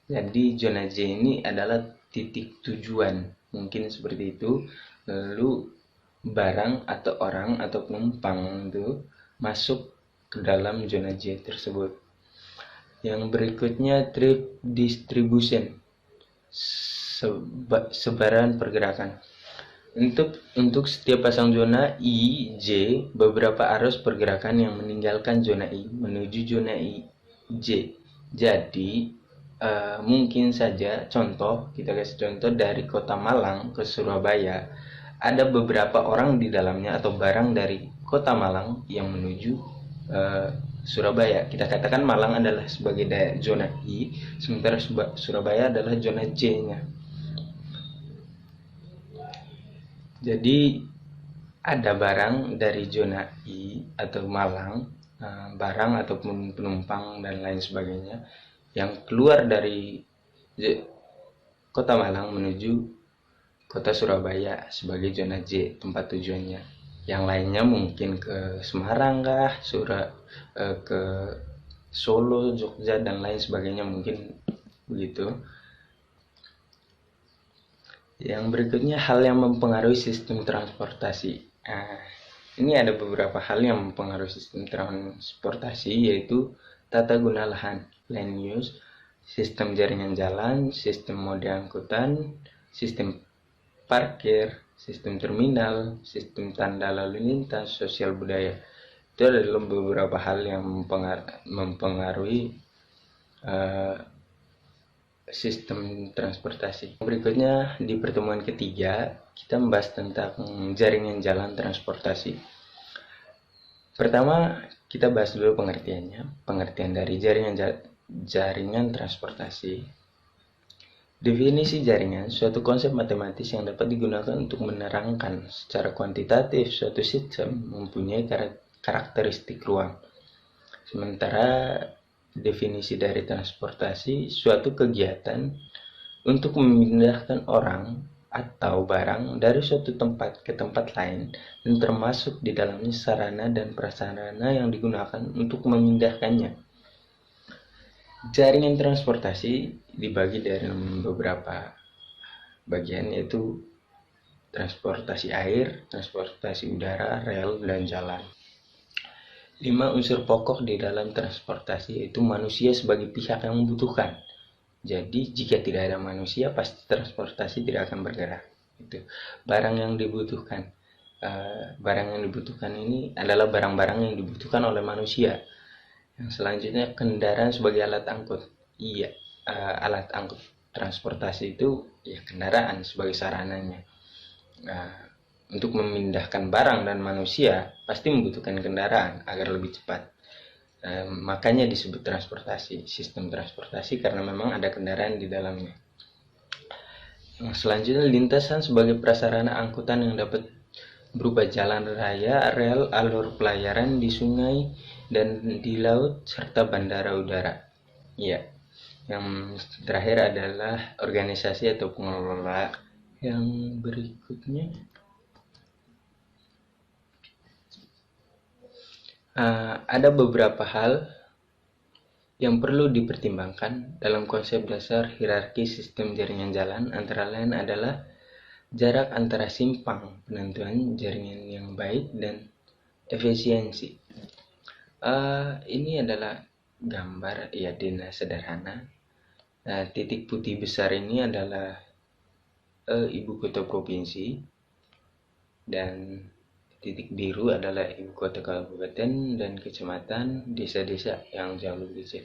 Jadi zona J ini adalah titik tujuan, mungkin seperti itu. Lalu barang atau orang atau penumpang itu masuk ke dalam zona J tersebut. Yang berikutnya trip distribution, sebaran pergerakan. Untuk setiap pasang zona I, J, beberapa arus pergerakan yang meninggalkan zona I menuju zona I, J. Jadi mungkin saja kita kasih contoh dari kota Malang ke Surabaya, ada beberapa orang di dalamnya atau barang dari kota Malang yang menuju Surabaya. Kita katakan Malang adalah sebagai zona I, sementara Surabaya adalah zona J-nya. Jadi ada barang dari zona I atau Malang, barang ataupun penumpang dan lain sebagainya yang keluar dari kota Malang menuju kota Surabaya sebagai zona J tempat tujuannya. Yang lainnya mungkin ke Semarang kah, ke Solo, Jogja dan lain sebagainya, mungkin begitu. Yang berikutnya hal yang mempengaruhi sistem transportasi. Ini ada beberapa hal yang mempengaruhi sistem transportasi, yaitu tata guna lahan, land use, sistem jaringan jalan, sistem moda angkutan, sistem parkir, sistem terminal, sistem tanda lalu lintas, sosial budaya. Itu adalah beberapa hal yang mempengaruhi sistem transportasi. Berikutnya di pertemuan ketiga kita membahas tentang jaringan jalan transportasi. Pertama kita bahas dulu pengertiannya. Pengertian dari jaringan transportasi. Definisi jaringan, suatu konsep matematis yang dapat digunakan untuk menerangkan secara kuantitatif suatu sistem mempunyai karakteristik ruang. Sementara definisi dari transportasi, suatu kegiatan untuk memindahkan orang atau barang dari suatu tempat ke tempat lain, dan termasuk di dalamnya sarana dan prasarana yang digunakan untuk memindahkannya. Jaringan transportasi dibagi dari beberapa bagian, yaitu transportasi air, transportasi udara, rel, dan jalan. 5 unsur pokok di dalam transportasi, yaitu manusia sebagai pihak yang membutuhkan. Jadi jika tidak ada manusia, pasti transportasi tidak akan bergerak. Itu barang yang dibutuhkan. Barang yang dibutuhkan ini adalah barang-barang yang dibutuhkan oleh manusia. Yang selanjutnya kendaraan sebagai alat angkut. Iya, alat angkut transportasi itu ya kendaraan sebagai sarananya. Untuk memindahkan barang dan manusia pasti membutuhkan kendaraan agar lebih cepat. Makanya disebut transportasi, sistem transportasi, karena memang ada kendaraan di dalamnya. Selanjutnya lintasan sebagai prasarana angkutan yang dapat berupa jalan raya, rel, alur pelayaran di sungai dan di laut, serta bandara udara. Ya, yang terakhir adalah organisasi atau pengelola. Yang berikutnya ada beberapa hal yang perlu dipertimbangkan dalam konsep dasar hierarki sistem jaringan jalan, antara lain adalah jarak antara simpang, penentuan jaringan yang baik, dan efisiensi. Ini adalah gambar dina sederhana. Titik putih besar ini adalah ibu kota provinsi, dan titik biru adalah ibu kota kabupaten dan kecamatan, desa-desa yang jauh lebih kecil.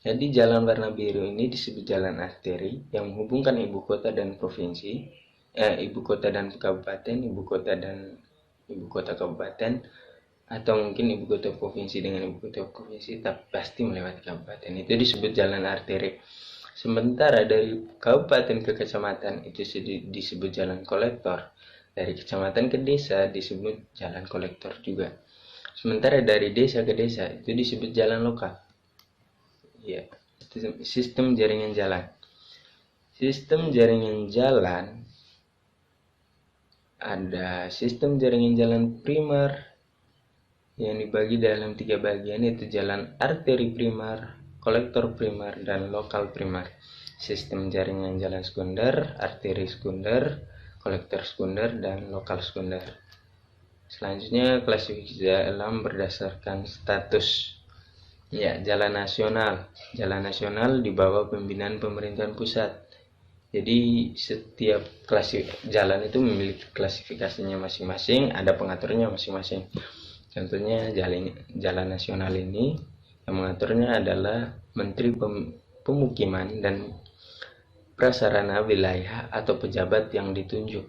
Jadi jalan warna biru ini disebut jalan arteri yang menghubungkan ibu kota dan provinsi, ibu kota dan kabupaten, ibu kota dan ibu kota kabupaten, atau mungkin ibu kota provinsi dengan ibu kota provinsi, tapi pasti melewati kabupaten. Itu disebut jalan arteri. Sementara dari kabupaten ke kecamatan itu disebut jalan kolektor. Dari kecamatan ke desa disebut jalan kolektor juga. Sementara dari desa ke desa itu disebut jalan lokal. Ya, sistem jaringan jalan. Sistem jaringan jalan ada sistem jaringan jalan primer yang dibagi dalam 3 bagian, yaitu jalan arteri primer, kolektor primer, dan lokal primer. Sistem jaringan jalan sekunder, arteri sekunder, kolektor sekunder, dan lokal sekunder. Selanjutnya klasifikasi jalan berdasarkan status. Ya, jalan nasional. Jalan nasional di bawah pembinaan pemerintahan pusat. Jadi setiap jalan itu memiliki klasifikasinya masing-masing, ada pengaturnya masing-masing. Contohnya jalan nasional ini yang mengaturnya adalah Menteri Pemukiman dan Prasarana Wilayah atau pejabat yang ditunjuk.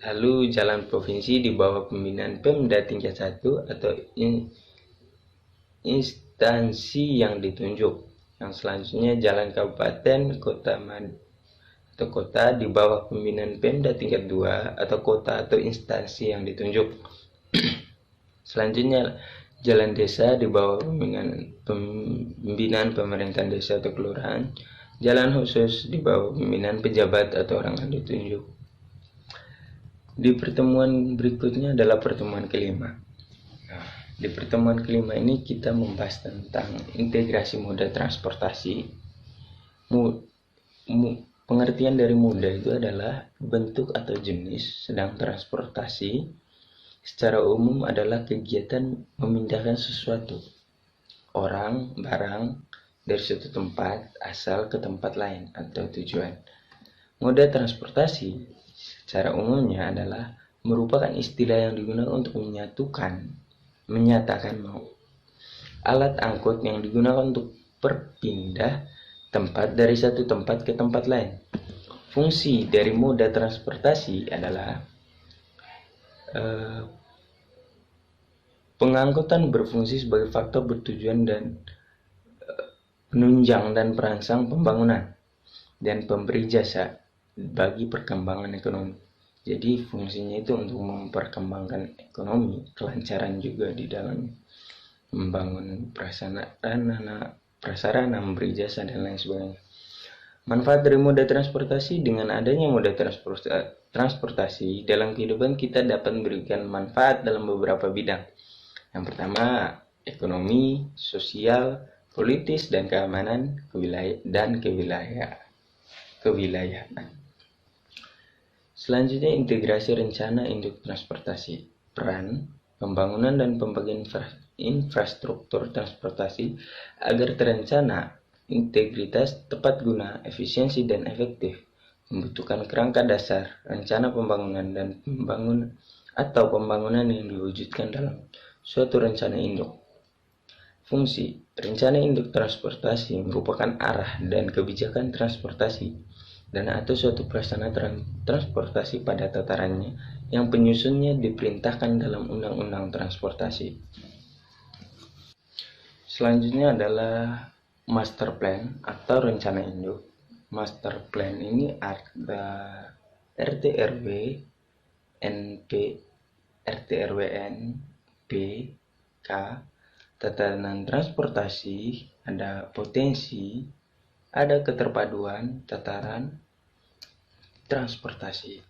Lalu jalan provinsi di bawah pembinaan Pemda tingkat 1 atau instansi yang ditunjuk. Yang selanjutnya jalan kabupaten, kota atau kota di bawah pembinaan Pemda tingkat 2 atau kota atau instansi yang ditunjuk. Selanjutnya jalan desa di bawah pembinaan pemerintahan desa atau kelurahan. Jalan khusus di bawah pembinaan pejabat atau orang yang ditunjuk. Di pertemuan berikutnya adalah pertemuan kelima. Di pertemuan kelima ini kita membahas tentang integrasi moda transportasi. Pengertian dari moda itu adalah bentuk atau jenis, sedang transportasi secara umum adalah kegiatan memindahkan sesuatu, orang, barang dari suatu tempat asal ke tempat lain atau tujuan. Moda transportasi secara umumnya adalah merupakan istilah yang digunakan untuk menyatakan alat angkut yang digunakan untuk berpindah tempat dari satu tempat ke tempat lain. Fungsi dari moda transportasi adalah pengangkutan berfungsi sebagai faktor bertujuan dan penunjang dan perangsang pembangunan dan pemberi jasa bagi perkembangan ekonomi. Jadi fungsinya itu untuk memperkembangkan ekonomi, kelancaran juga di dalam membangun prasarana, memberi jasa dan lain sebagainya. Manfaat dari moda transportasi: dengan adanya moda transportasi dalam kehidupan kita dapat memberikan manfaat dalam beberapa bidang. Yang pertama, ekonomi, sosial, politis, dan keamanan, kewilayahan. Selanjutnya, integrasi rencana induk transportasi. Peran pembangunan dan pembagian infrastruktur transportasi agar terencana, integritas, tepat guna, efisiensi, dan efektif membutuhkan kerangka dasar, rencana pembangunan dan pembangunan yang diwujudkan dalam suatu rencana induk. Fungsi rencana induk transportasi merupakan arah dan kebijakan transportasi dan atau suatu pelaksana transportasi pada tatarannya yang penyusunnya diperintahkan dalam undang-undang transportasi. Selanjutnya adalah master plan atau rencana induk. Master plan ini ada RT/RW, NP, RT/RWN, B, K, tatanan transportasi, ada potensi, ada keterpaduan tataran transportasi.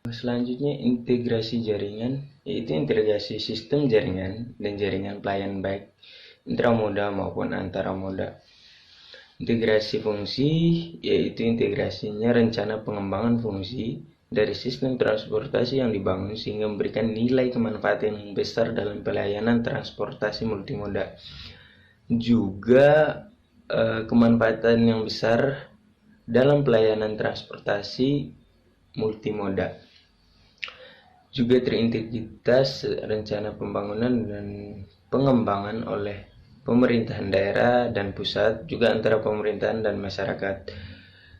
Selanjutnya integrasi jaringan, yaitu integrasi sistem jaringan dan jaringan pelayanan baik intramoda maupun antara moda. Integrasi fungsi, yaitu integrasinya rencana pengembangan fungsi dari sistem transportasi yang dibangun sehingga memberikan nilai kemanfaatan yang besar dalam pelayanan transportasi multimoda. Juga kemanfaatan yang besar dalam pelayanan transportasi multimoda. Juga terintegritas rencana pembangunan dan pengembangan oleh pemerintahan daerah dan pusat, juga antara pemerintahan dan masyarakat.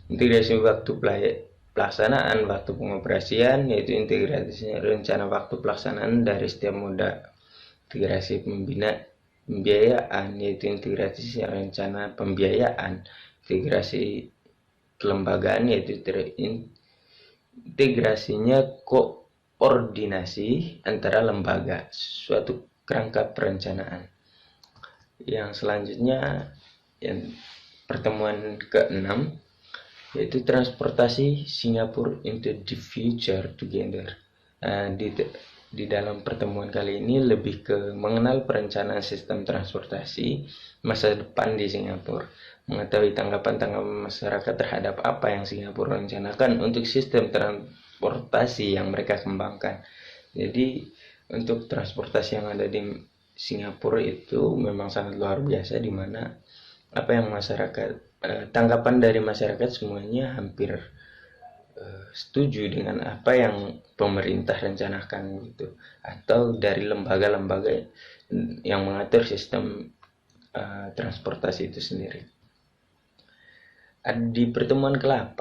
Integrasi waktu pelaksanaan, waktu pengoperasian, yaitu integrasi rencana waktu pelaksanaan dari setiap moda. Integrasi pembiayaan, yaitu integrasi rencana pembiayaan, integrasi kelembagaan, yaitu integrasinya koordinasi antara lembaga, suatu kerangka perencanaan. Yang selanjutnya, yang pertemuan ke-6, yaitu transportasi Singapore into the future together. Di dalam pertemuan kali ini lebih ke mengenal perencanaan sistem transportasi masa depan di Singapura, mengetahui tanggapan masyarakat terhadap apa yang Singapura rencanakan untuk sistem transportasi yang mereka kembangkan. Jadi untuk transportasi yang ada di Singapura itu memang sangat luar biasa, di mana apa yang tanggapan dari masyarakat semuanya hampir setuju dengan apa yang pemerintah rencanakan gitu, atau dari lembaga-lembaga yang mengatur sistem transportasi itu sendiri. Di pertemuan ke-8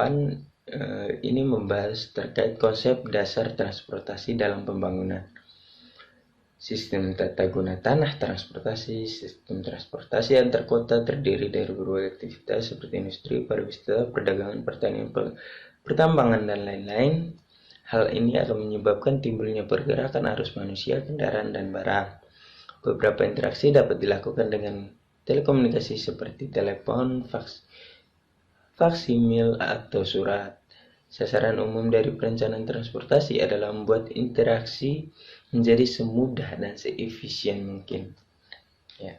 ini membahas terkait konsep dasar transportasi dalam pembangunan, sistem tata guna tanah transportasi. Sistem transportasi antar kota terdiri dari berbagai aktivitas seperti industri, pariwisata, perdagangan, pertanian, pertambangan, dan lain-lain. Hal ini akan menyebabkan timbulnya pergerakan arus manusia, kendaraan, dan barang. Beberapa interaksi dapat dilakukan dengan telekomunikasi seperti telepon, faksimil, atau surat. Sasaran umum dari perencanaan transportasi adalah membuat interaksi menjadi semudah dan seefisien mungkin. Ya.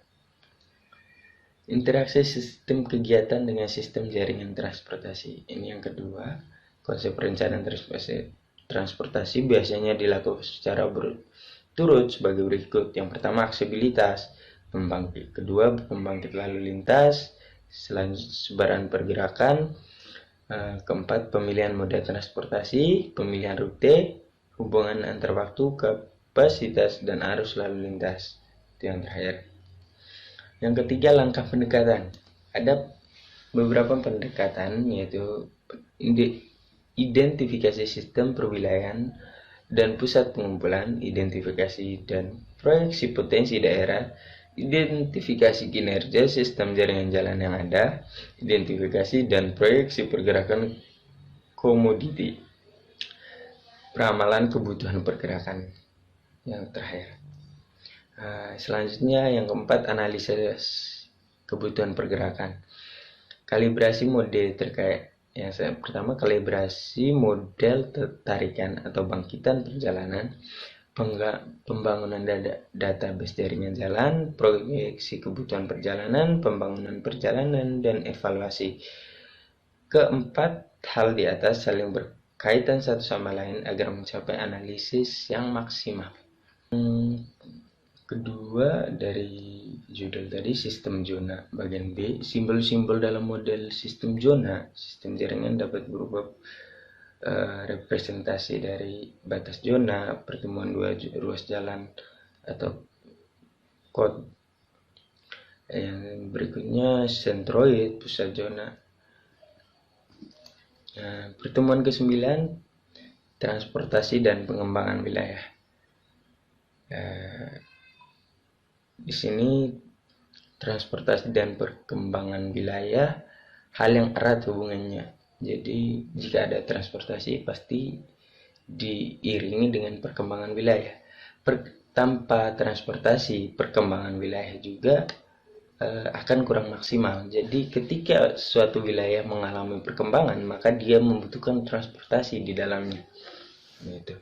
Interaksi sistem kegiatan dengan sistem jaringan transportasi. Ini yang kedua. Konsep perencanaan transportasi biasanya dilakukan secara berturut sebagai berikut. Yang pertama, aksesibilitas. Kedua, pembangkit lalu lintas. Sebaran pergerakan. Keempat, pemilihan moda transportasi, pemilihan rute, hubungan antar waktu, kapasitas, dan arus lalu lintas. Itu yang terakhir. Yang ketiga, langkah pendekatan. Ada beberapa pendekatan, yaitu identifikasi sistem perwilayahan dan pusat pengumpulan, identifikasi dan proyeksi potensi daerah, identifikasi kinerja sistem jaringan jalan yang ada, identifikasi dan proyeksi pergerakan komoditi, peramalan kebutuhan pergerakan. Yang terakhir, selanjutnya yang keempat, analisis kebutuhan pergerakan. Kalibrasi mode terkait. Yang pertama, kalibrasi model tarikan atau bangkitan perjalanan, pembangunan database jaringan jalan, proyeksi kebutuhan perjalanan, pembangunan perjalanan, dan evaluasi. Keempat hal di atas saling berkaitan satu sama lain agar mencapai analisis yang maksimal. Kedua dari judul tadi, sistem zona. Bagian B, simbol-simbol dalam model sistem zona. Sistem jaringan dapat berupa representasi dari batas zona, pertemuan dua ruas jalan, atau kode. Yang berikutnya, sentroid, pusat zona. Pertemuan ke-9, transportasi dan pengembangan wilayah. Di sini transportasi dan perkembangan wilayah hal yang erat hubungannya. Jadi jika ada transportasi pasti diiringi dengan perkembangan wilayah. Tanpa transportasi, perkembangan wilayah juga akan kurang maksimal. Jadi ketika suatu wilayah mengalami perkembangan, maka dia membutuhkan transportasi di dalamnya. Gitu.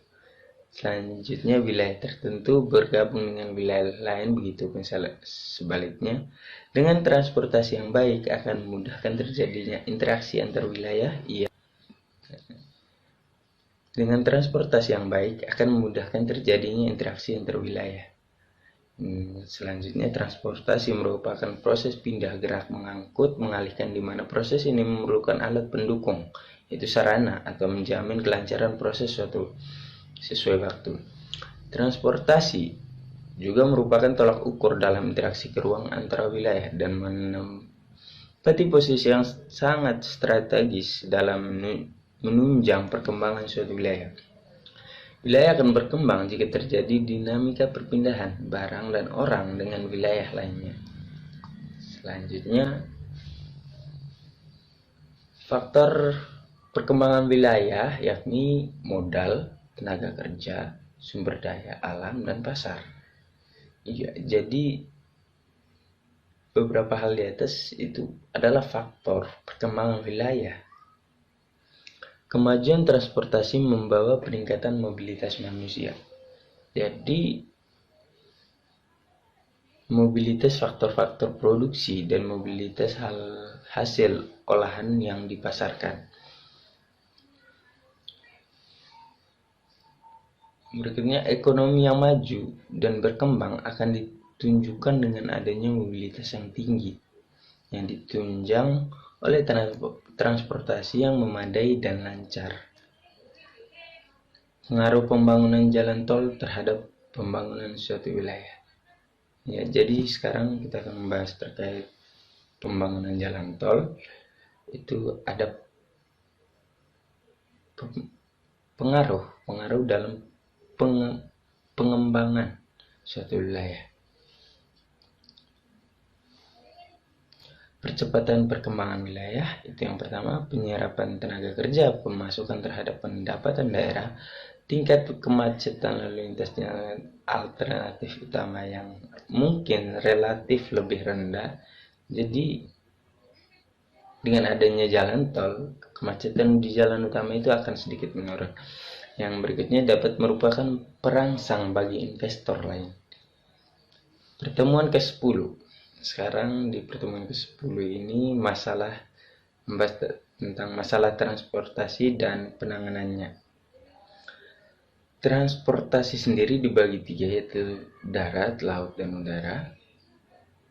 Selanjutnya, wilayah tertentu bergabung dengan wilayah lain, begitu misalnya sebaliknya. Dengan transportasi yang baik akan memudahkan terjadinya interaksi antar wilayah. Dengan transportasi yang baik akan memudahkan terjadinya interaksi antar wilayah. Selanjutnya, transportasi merupakan proses pindah gerak, mengangkut, mengalihkan, di mana proses ini memerlukan alat pendukung, yaitu sarana, atau menjamin kelancaran proses suatu sesuai waktu. Transportasi juga merupakan tolak ukur dalam interaksi ke ruang antara wilayah dan menempati posisi yang sangat strategis dalam menunjang perkembangan suatu wilayah. Wilayah akan berkembang jika terjadi dinamika perpindahan barang dan orang dengan wilayah lainnya. Selanjutnya, faktor perkembangan wilayah yakni modal, tenaga kerja, sumber daya alam, dan pasar. Iya, jadi beberapa hal di atas itu adalah faktor perkembangan wilayah. Kemajuan transportasi membawa peningkatan mobilitas manusia. Jadi, mobilitas faktor-faktor produksi dan mobilitas hasil olahan yang dipasarkan. Berikutnya, ekonomi yang maju dan berkembang akan ditunjukkan dengan adanya mobilitas yang tinggi, yang ditunjang oleh transportasi yang memadai dan lancar. Pengaruh pembangunan jalan tol terhadap pembangunan suatu wilayah. Ya, jadi sekarang kita akan membahas terkait pembangunan jalan tol. Itu ada pengaruh dalam pengembangan suatu wilayah. Percepatan perkembangan wilayah itu yang pertama, penyerapan tenaga kerja, pemasukan terhadap pendapatan daerah, tingkat kemacetan lalu lintasnya alternatif utama yang mungkin relatif lebih rendah. Jadi dengan adanya jalan tol, kemacetan di jalan utama itu akan sedikit menurun. Yang berikutnya dapat merupakan perangsang bagi investor lain. Pertemuan ke-10. Sekarang di pertemuan ke-10 ini membahas tentang masalah transportasi dan penanganannya. Transportasi sendiri dibagi 3, yaitu darat, laut, dan udara.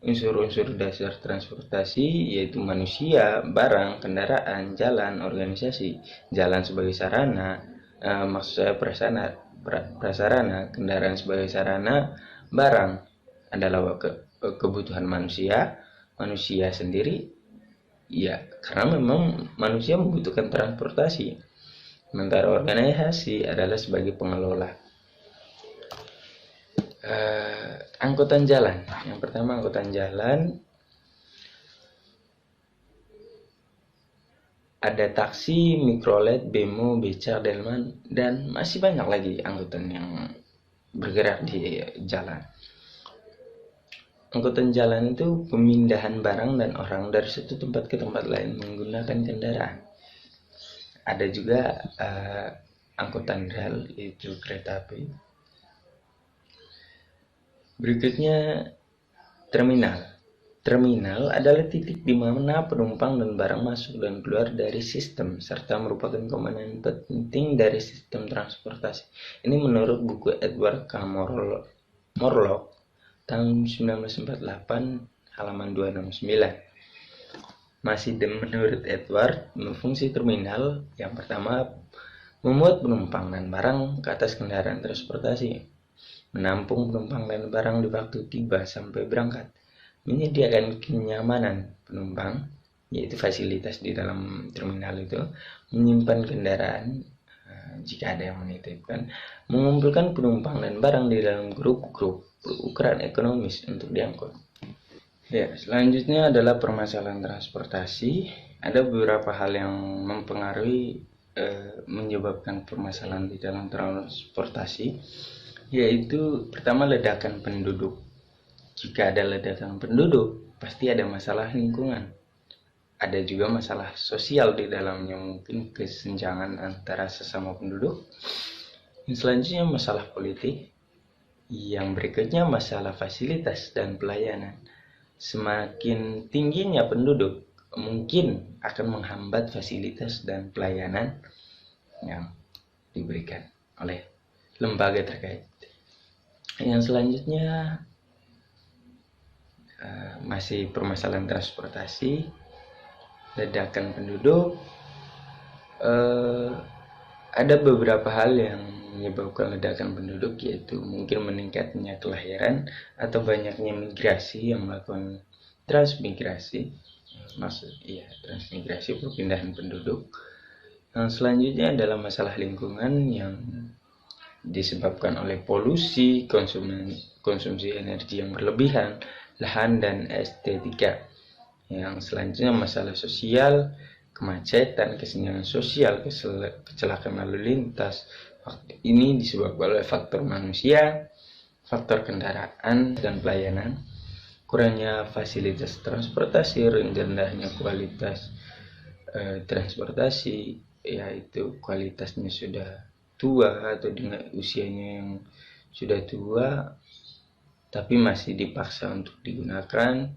Unsur-unsur dasar transportasi yaitu manusia, barang, kendaraan, jalan, organisasi. Jalan sebagai sarana, maksud saya prasarana, kendaraan sebagai sarana, barang adalah kebutuhan manusia sendiri, ya karena memang manusia membutuhkan transportasi. Sementara organisasi adalah sebagai pengelola. Angkutan jalan. Yang pertama, angkutan jalan. Ada taksi, mikrolet, bemo, beca, delman, dan masih banyak lagi angkutan yang bergerak di jalan. Angkutan jalan itu pemindahan barang dan orang dari satu tempat ke tempat lain menggunakan kendaraan. Ada juga angkutan rel, yaitu kereta api. Berikutnya, terminal. Terminal adalah titik di mana penumpang dan barang masuk dan keluar dari sistem, serta merupakan komponen penting dari sistem transportasi. Ini menurut buku Edward K. Morlock tahun 1948, halaman 269. Masih menurut Edward, fungsi terminal yang pertama, memuat penumpang dan barang ke atas kendaraan transportasi, menampung penumpang dan barang di waktu tiba sampai berangkat, menyediakan kenyamanan penumpang, yaitu fasilitas di dalam terminal itu, menyimpan kendaraan jika ada yang menitipkan, mengumpulkan penumpang dan barang di dalam grup-grup berukuran ekonomis untuk diangkut. Ya, selanjutnya adalah permasalahan transportasi. Ada beberapa hal yang mempengaruhi menyebabkan permasalahan di dalam transportasi, yaitu pertama, ledakan penduduk. Jika ada ledakan penduduk, pasti ada masalah lingkungan. Ada juga masalah sosial di dalamnya, mungkin kesenjangan antara sesama penduduk. Yang selanjutnya masalah politik. Yang berikutnya masalah fasilitas dan pelayanan. Semakin tingginya penduduk, mungkin akan menghambat fasilitas dan pelayanan yang diberikan oleh lembaga terkait. Yang selanjutnya masih permasalahan transportasi, ledakan penduduk. Ada beberapa hal yang menyebabkan ledakan penduduk, yaitu mungkin meningkatnya kelahiran atau banyaknya migrasi yang melakukan transmigrasi, transmigrasi perpindahan penduduk. Yang selanjutnya adalah masalah lingkungan yang disebabkan oleh polusi, konsumsi energi yang berlebihan, lahan, dan estetika. Yang selanjutnya masalah sosial, kemacetan, kesenjangan sosial, kecelakaan lalu lintas. Ini disebabkan oleh faktor manusia, faktor kendaraan dan pelayanan, kurangnya fasilitas transportasi, rendahnya kualitas transportasi, yaitu kualitasnya sudah tua atau dengan usianya yang sudah tua tapi masih dipaksa untuk digunakan,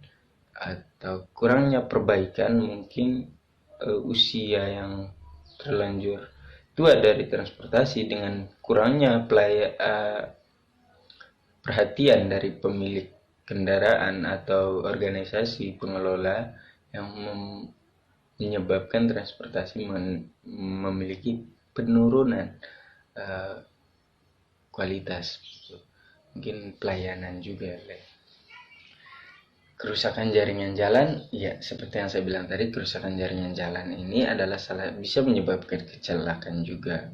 atau kurangnya perbaikan, mungkin usia yang terlanjur tua dari transportasi dengan kurangnya perhatian dari pemilik kendaraan atau organisasi pengelola yang menyebabkan transportasi memiliki penurunan kualitas, mungkin pelayanan juga. Kerusakan jaringan jalan, ya seperti yang saya bilang tadi, kerusakan jaringan jalan ini adalah bisa menyebabkan kecelakaan juga,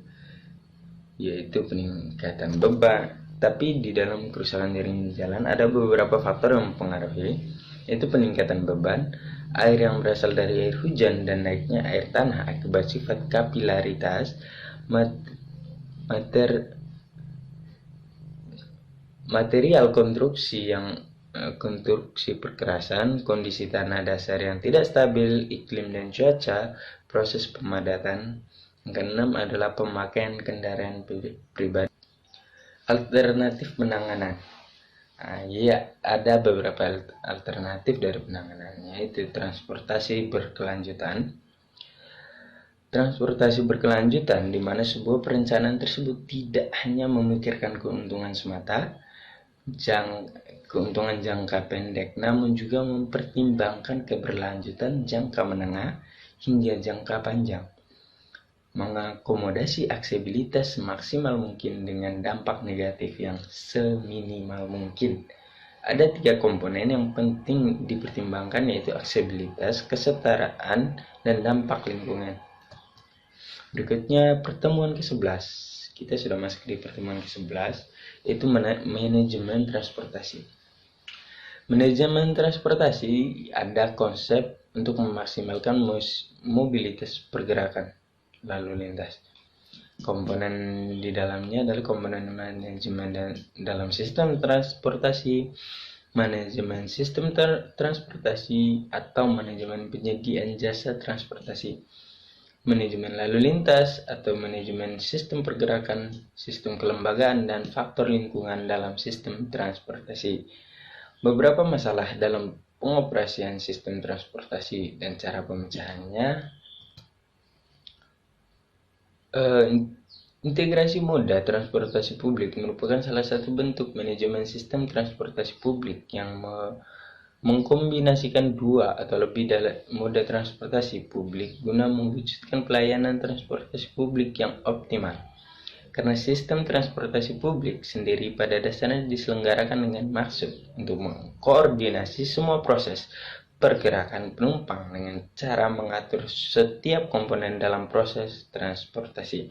yaitu peningkatan beban. Tapi di dalam kerusakan jaringan jalan ada beberapa faktor yang mempengaruhi, yaitu peningkatan beban, air yang berasal dari air hujan, dan naiknya air tanah akibat sifat kapilaritas, material konstruksi perkerasan, kondisi tanah dasar yang tidak stabil, iklim dan cuaca, proses pemadatan. Yang keenam adalah pemakaian kendaraan pribadi. Alternatif penanganan. Ya, ada beberapa alternatif dari penanganannya, yaitu transportasi berkelanjutan. Transportasi berkelanjutan di mana sebuah perencanaan tersebut tidak hanya memikirkan keuntungan semata, keuntungan jangka pendek, namun juga mempertimbangkan keberlanjutan jangka menengah hingga jangka panjang. Mengakomodasi aksesibilitas semaksimal mungkin dengan dampak negatif yang seminimal mungkin. Ada 3 komponen yang penting dipertimbangkan, yaitu aksesibilitas, kesetaraan, dan dampak lingkungan. Berikutnya pertemuan ke-11. Kita sudah masuk di pertemuan ke-11, yaitu manajemen transportasi. Manajemen transportasi ada konsep untuk memaksimalkan mobilitas pergerakan lalu lintas. Komponen di dalamnya adalah komponen manajemen dalam sistem transportasi, manajemen sistem transportasi, atau manajemen penyediaan jasa transportasi, manajemen lalu lintas atau manajemen sistem pergerakan, sistem kelembagaan, dan faktor lingkungan dalam sistem transportasi. Beberapa masalah dalam pengoperasian sistem transportasi dan cara pemecahannya. Integrasi moda transportasi publik merupakan salah satu bentuk manajemen sistem transportasi publik yang mengkombinasikan 2 atau lebih moda transportasi publik guna mewujudkan pelayanan transportasi publik yang optimal. Karena sistem transportasi publik sendiri pada dasarnya diselenggarakan dengan maksud untuk mengkoordinasi semua proses pergerakan penumpang dengan cara mengatur setiap komponen dalam proses transportasi.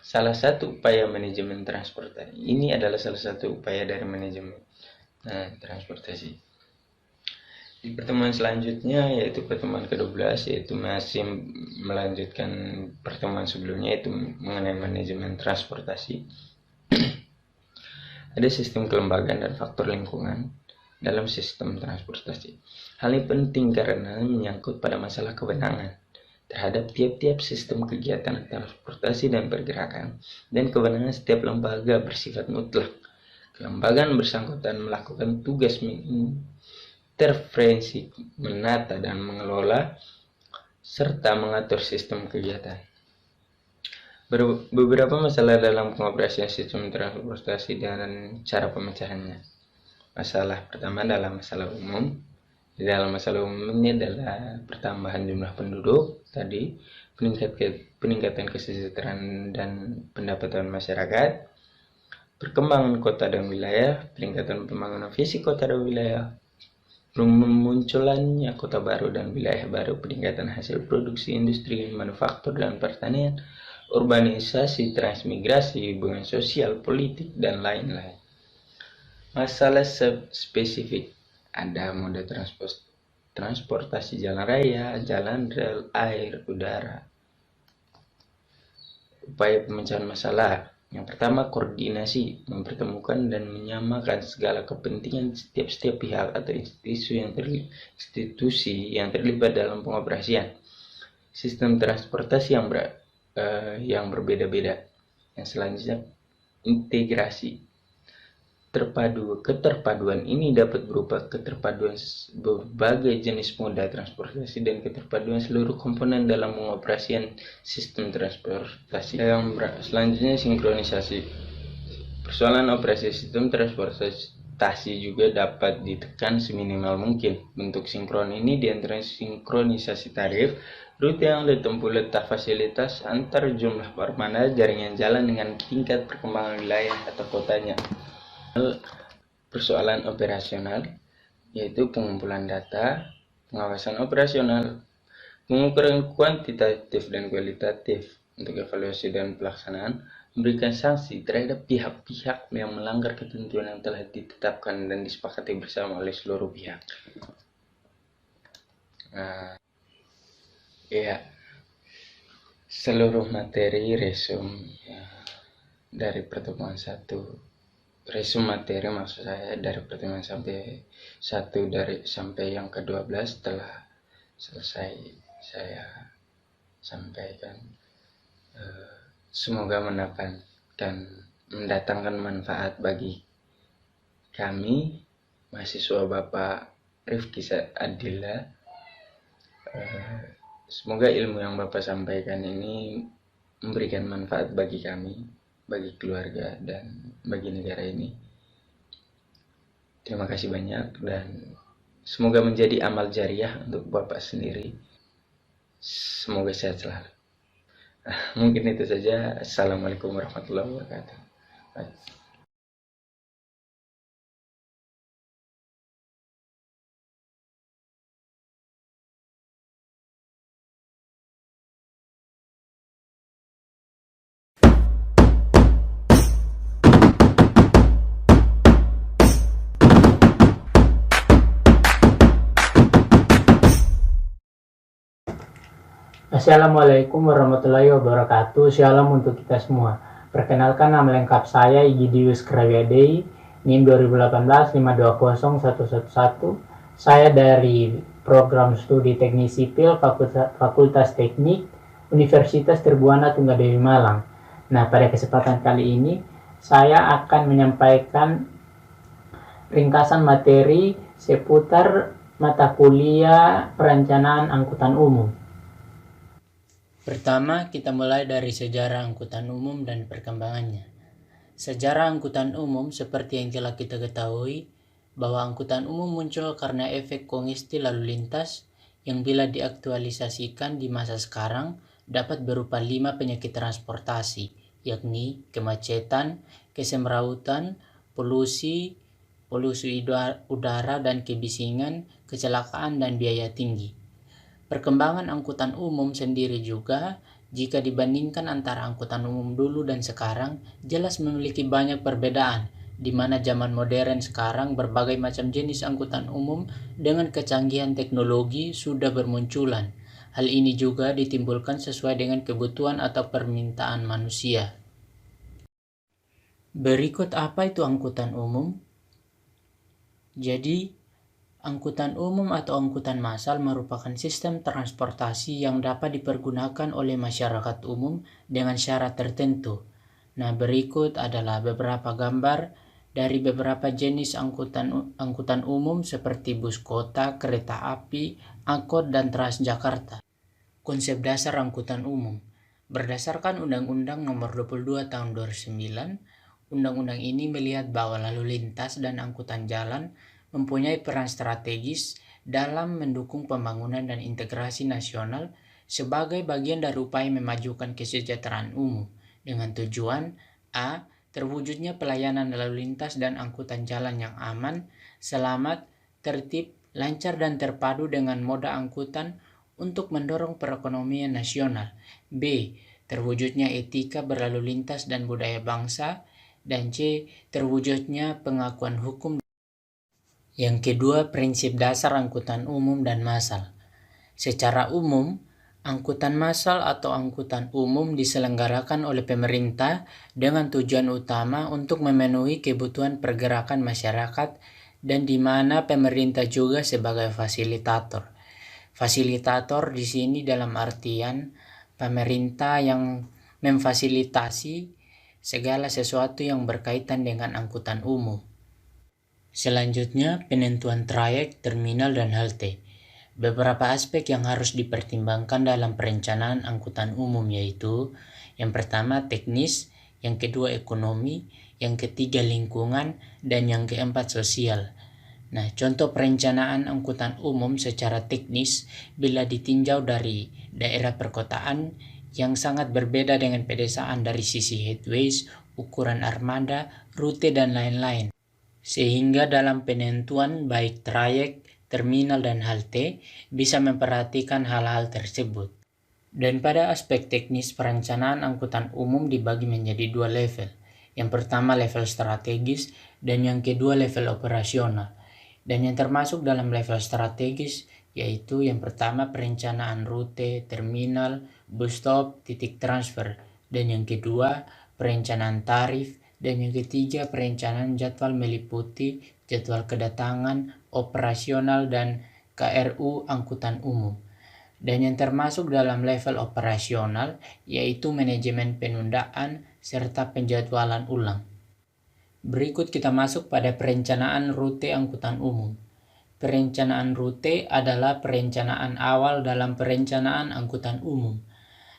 Salah satu upaya manajemen transportasi ini adalah salah satu upaya dari manajemen transportasi. Di pertemuan selanjutnya, yaitu pertemuan ke-12, yaitu masih melanjutkan pertemuan sebelumnya, yaitu mengenai manajemen transportasi. Ada sistem kelembagaan dan faktor lingkungan dalam sistem transportasi. Hal ini penting karena menyangkut pada masalah kewenangan terhadap tiap-tiap sistem kegiatan transportasi dan pergerakan, dan kewenangan setiap lembaga bersifat mutlak. Kelembagaan bersangkutan melakukan tugas mengintervensi, menata dan mengelola serta mengatur sistem kegiatan. Beberapa masalah dalam pengoperasian sistem transportasi dan cara pemecahannya. Masalah pertama adalah masalah umum. Di dalam masalah umum ini adalah pertambahan jumlah penduduk tadi, peningkatan kesejahteraan dan pendapatan masyarakat, perkembangan kota dan wilayah, peningkatan pembangunan fisik kota dan wilayah, munculannya kota baru dan wilayah baru, peningkatan hasil produksi industri, manufaktur dan pertanian, urbanisasi, transmigrasi, hubungan sosial, politik, dan lain-lain. Masalah spesifik ada moda transportasi jalan raya, jalan rel, air, udara. Upaya pemecahan masalah. Yang pertama, koordinasi, mempertemukan dan menyamakan segala kepentingan setiap pihak atau institusi yang terlibat dalam pengoperasian sistem transportasi yang berbeda-beda. Yang selanjutnya, integrasi. Keterpaduan ini dapat berupa keterpaduan berbagai jenis moda transportasi dan keterpaduan seluruh komponen dalam pengoperasian sistem transportasi. Yang selanjutnya, sinkronisasi. Persoalan operasi sistem transportasi juga dapat ditekan seminimal mungkin. Bentuk sinkron ini diantara sinkronisasi tarif, rute yang ditempuh, letak fasilitas, antar jumlah armada, jaringan jalan dengan tingkat perkembangan wilayah atau kotanya. Persoalan operasional, yaitu pengumpulan data, pengawasan operasional, pengukuran kuantitatif dan kualitatif untuk evaluasi dan pelaksanaan, memberikan sanksi terhadap pihak-pihak yang melanggar ketentuan yang telah ditetapkan dan disepakati bersama oleh seluruh pihak. Seluruh materi resume dari pertemuan 1. Resume materi maksud saya dari pertemuan sampai yang ke-12 telah selesai saya sampaikan. Semoga mendatangkan manfaat bagi kami, mahasiswa Bapak Rifki Adila. Semoga ilmu yang Bapak sampaikan ini memberikan manfaat bagi kami, bagi keluarga, dan bagi negara ini. Terima kasih banyak dan semoga menjadi amal jariah untuk Bapak sendiri. Semoga sehat selalu. Mungkin itu saja. Assalamualaikum warahmatullahi wabarakatuh. Bye. Assalamualaikum warahmatullahi wabarakatuh. Shalom untuk kita semua. Perkenalkan, nama lengkap saya Igidius Krawiadei, NIM 2018-520-111. Saya dari program studi teknik sipil Fakultas Teknik Universitas Terbuana Tunggadewi Malang. Nah, pada kesempatan kali ini saya akan menyampaikan ringkasan materi seputar mata kuliah perencanaan angkutan umum. Pertama, kita mulai dari sejarah angkutan umum dan perkembangannya. Sejarah angkutan umum seperti yang telah kita ketahui bahwa angkutan umum muncul karena efek kongestion lalu lintas yang bila diaktualisasikan di masa sekarang dapat berupa 5 penyakit transportasi, yakni kemacetan, kesemrautan, polusi udara dan kebisingan, kecelakaan dan biaya tinggi. Perkembangan angkutan umum sendiri juga, jika dibandingkan antara angkutan umum dulu dan sekarang, jelas memiliki banyak perbedaan, di mana zaman modern sekarang berbagai macam jenis angkutan umum dengan kecanggihan teknologi sudah bermunculan. Hal ini juga ditimbulkan sesuai dengan kebutuhan atau permintaan manusia. Berikut apa itu angkutan umum? Jadi, angkutan umum atau angkutan massal merupakan sistem transportasi yang dapat dipergunakan oleh masyarakat umum dengan syarat tertentu. Nah, berikut adalah beberapa gambar dari beberapa jenis angkutan umum seperti bus kota, kereta api, angkot, dan Transjakarta. Konsep dasar angkutan umum. Berdasarkan Undang-Undang Nomor 22 Tahun 2009, undang-undang ini melihat bahwa lalu lintas dan angkutan jalan mempunyai peran strategis dalam mendukung pembangunan dan integrasi nasional sebagai bagian dari upaya memajukan kesejahteraan umum dengan tujuan a. terwujudnya pelayanan lalu lintas dan angkutan jalan yang aman, selamat, tertib, lancar dan terpadu dengan moda angkutan untuk mendorong perekonomian nasional. B. terwujudnya etika berlalu lintas dan budaya bangsa, dan C. terwujudnya pengakuan hukum. Yang kedua, prinsip dasar angkutan umum dan massal. Secara umum, angkutan massal atau angkutan umum diselenggarakan oleh pemerintah dengan tujuan utama untuk memenuhi kebutuhan pergerakan masyarakat dan di mana pemerintah juga sebagai fasilitator. Fasilitator di sini dalam artian pemerintah yang memfasilitasi segala sesuatu yang berkaitan dengan angkutan umum. Selanjutnya, penentuan trayek, terminal, dan halte. Beberapa aspek yang harus dipertimbangkan dalam perencanaan angkutan umum yaitu yang pertama teknis, yang kedua ekonomi, yang ketiga lingkungan, dan yang keempat sosial. Nah, contoh perencanaan angkutan umum secara teknis bila ditinjau dari daerah perkotaan yang sangat berbeda dengan pedesaan dari sisi headways, ukuran armada, rute, dan lain-lain. Sehingga dalam penentuan baik trayek, terminal, dan halte bisa memperhatikan hal-hal tersebut. Dan pada aspek teknis perencanaan angkutan umum dibagi menjadi dua level. Yang pertama level strategis dan yang kedua level operasional. Dan yang termasuk dalam level strategis yaitu yang pertama perencanaan rute, terminal, bus stop, titik transfer. Dan yang kedua perencanaan tarif. Dan yang ketiga perencanaan jadwal meliputi jadwal kedatangan, operasional, dan KRU angkutan umum. Dan yang termasuk dalam level operasional yaitu manajemen penundaan serta penjadwalan ulang. Berikut kita masuk pada perencanaan rute angkutan umum. Perencanaan rute adalah perencanaan awal dalam perencanaan angkutan umum.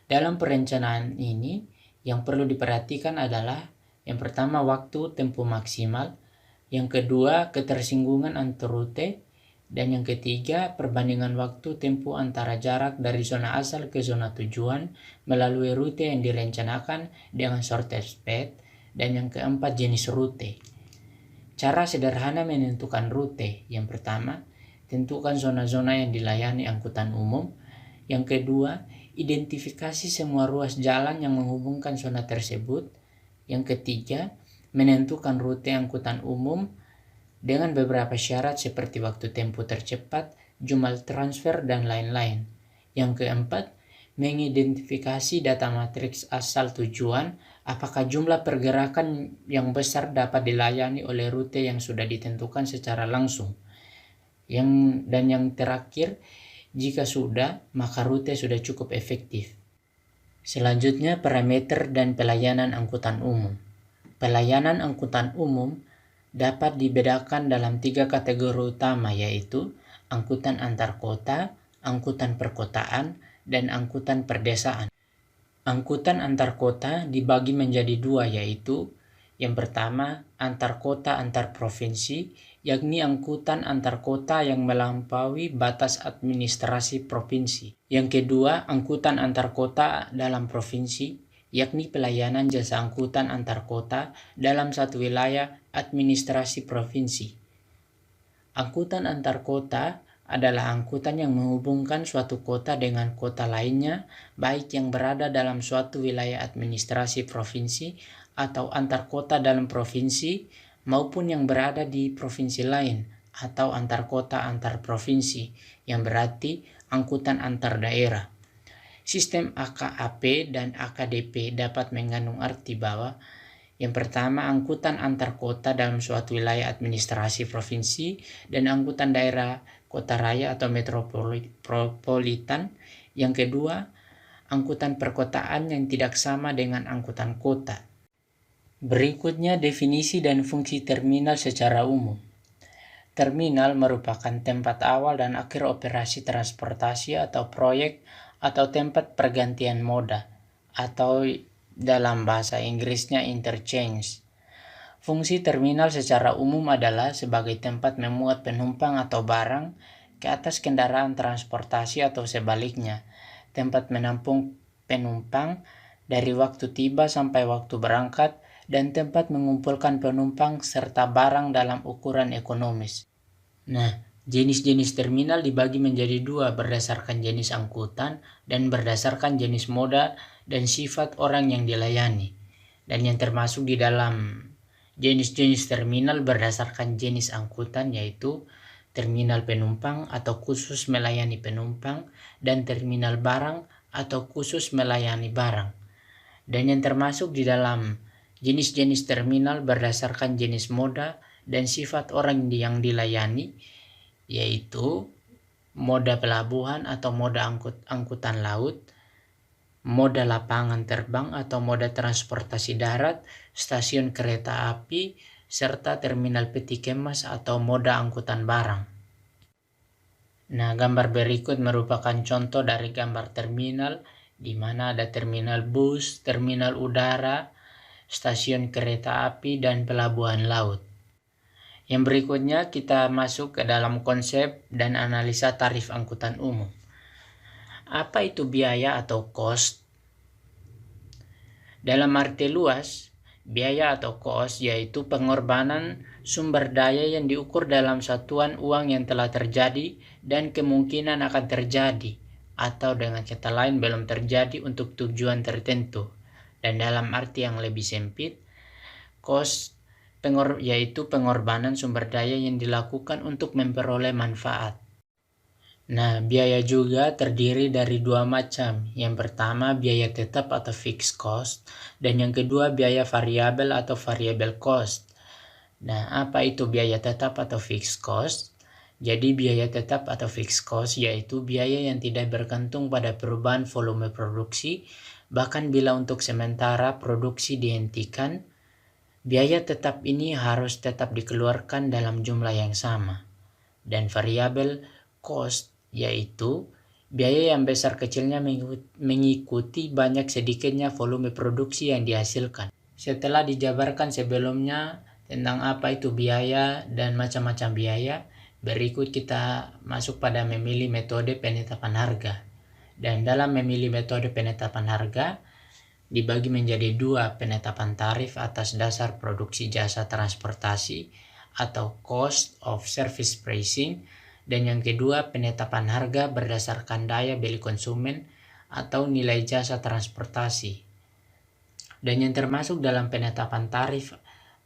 Dalam perencanaan ini, yang perlu diperhatikan adalah yang pertama waktu tempuh maksimal, yang kedua ketersinggungan antar rute, dan yang ketiga perbandingan waktu tempuh antara jarak dari zona asal ke zona tujuan melalui rute yang direncanakan dengan shortest path, dan yang keempat jenis rute. Cara sederhana menentukan rute. Yang pertama, tentukan zona-zona yang dilayani angkutan umum. Yang kedua, identifikasi semua ruas jalan yang menghubungkan zona tersebut. Yang ketiga, menentukan rute angkutan umum dengan beberapa syarat seperti waktu tempuh tercepat, jumlah transfer, dan lain-lain. Yang keempat, mengidentifikasi data matriks asal tujuan, apakah jumlah pergerakan yang besar dapat dilayani oleh rute yang sudah ditentukan secara langsung. Dan yang terakhir, jika sudah, maka rute sudah cukup efektif. Selanjutnya, parameter dan pelayanan angkutan umum. Pelayanan angkutan umum dapat dibedakan dalam 3 kategori utama yaitu angkutan antar kota, angkutan perkotaan, dan angkutan perdesaan. Angkutan antar kota dibagi menjadi 2 yaitu yang pertama antar kota antar provinsi, yakni angkutan antar kota yang melampaui batas administrasi provinsi. Yang kedua angkutan antar kota dalam provinsi, yakni pelayanan jasa angkutan antar kota dalam satu wilayah administrasi provinsi. Angkutan antar kota adalah angkutan yang menghubungkan suatu kota dengan kota lainnya, baik yang berada dalam suatu wilayah administrasi provinsi atau antar kota dalam provinsi, maupun yang berada di provinsi lain, atau antar kota antar provinsi, yang berarti angkutan antar daerah. Sistem AKAP dan AKDP dapat mengandung arti bahwa yang pertama angkutan antar kota dalam suatu wilayah administrasi provinsi dan angkutan daerah kota raya atau metropolitan. Yang kedua, angkutan perkotaan yang tidak sama dengan angkutan kota. Berikutnya definisi dan fungsi terminal secara umum. Terminal merupakan tempat awal dan akhir operasi transportasi atau proyek atau tempat pergantian moda atau dalam bahasa Inggrisnya interchange. Fungsi terminal secara umum adalah sebagai tempat memuat penumpang atau barang ke atas kendaraan transportasi atau sebaliknya, tempat menampung penumpang dari waktu tiba sampai waktu berangkat, dan tempat mengumpulkan penumpang serta barang dalam ukuran ekonomis. Nah, jenis-jenis terminal dibagi menjadi 2 berdasarkan jenis angkutan dan berdasarkan jenis moda dan sifat orang yang dilayani, dan yang termasuk di dalam jenis-jenis terminal berdasarkan jenis angkutan, yaitu terminal penumpang atau khusus melayani penumpang, dan terminal barang atau khusus melayani barang. Dan yang termasuk di dalam jenis-jenis terminal berdasarkan jenis moda dan sifat orang yang dilayani, yaitu moda pelabuhan atau moda angkutan laut, moda lapangan terbang atau moda transportasi darat, stasiun kereta api, serta terminal peti kemas atau moda angkutan barang. Nah, gambar berikut merupakan contoh dari gambar terminal, di mana ada terminal bus, terminal udara, stasiun kereta api, dan pelabuhan laut. Yang berikutnya kita masuk ke dalam konsep dan analisa tarif angkutan umum. Apa itu biaya atau cost? Dalam arti luas, biaya atau cost yaitu pengorbanan sumber daya yang diukur dalam satuan uang yang telah terjadi dan kemungkinan akan terjadi, atau dengan kata lain belum terjadi untuk tujuan tertentu. Dan dalam arti yang lebih sempit, cost yaitu pengorbanan sumber daya yang dilakukan untuk memperoleh manfaat. Nah, biaya juga terdiri dari dua macam. Yang pertama, biaya tetap atau fixed cost, dan yang kedua, biaya variabel atau variable cost. Nah, apa itu biaya tetap atau fixed cost? Jadi, biaya tetap atau fixed cost yaitu biaya yang tidak bergantung pada perubahan volume produksi, bahkan bila untuk sementara produksi dihentikan, biaya tetap ini harus tetap dikeluarkan dalam jumlah yang sama. Dan variable cost yaitu biaya yang besar kecilnya mengikuti banyak sedikitnya volume produksi yang dihasilkan. Setelah dijabarkan sebelumnya tentang apa itu biaya dan macam-macam biaya, berikut kita masuk pada memilih metode penetapan harga. Dan dalam memilih metode penetapan harga, dibagi menjadi dua: penetapan tarif atas dasar produksi jasa transportasi atau cost of service pricing, dan yang kedua penetapan harga berdasarkan daya beli konsumen atau nilai jasa transportasi. Dan yang termasuk dalam penetapan tarif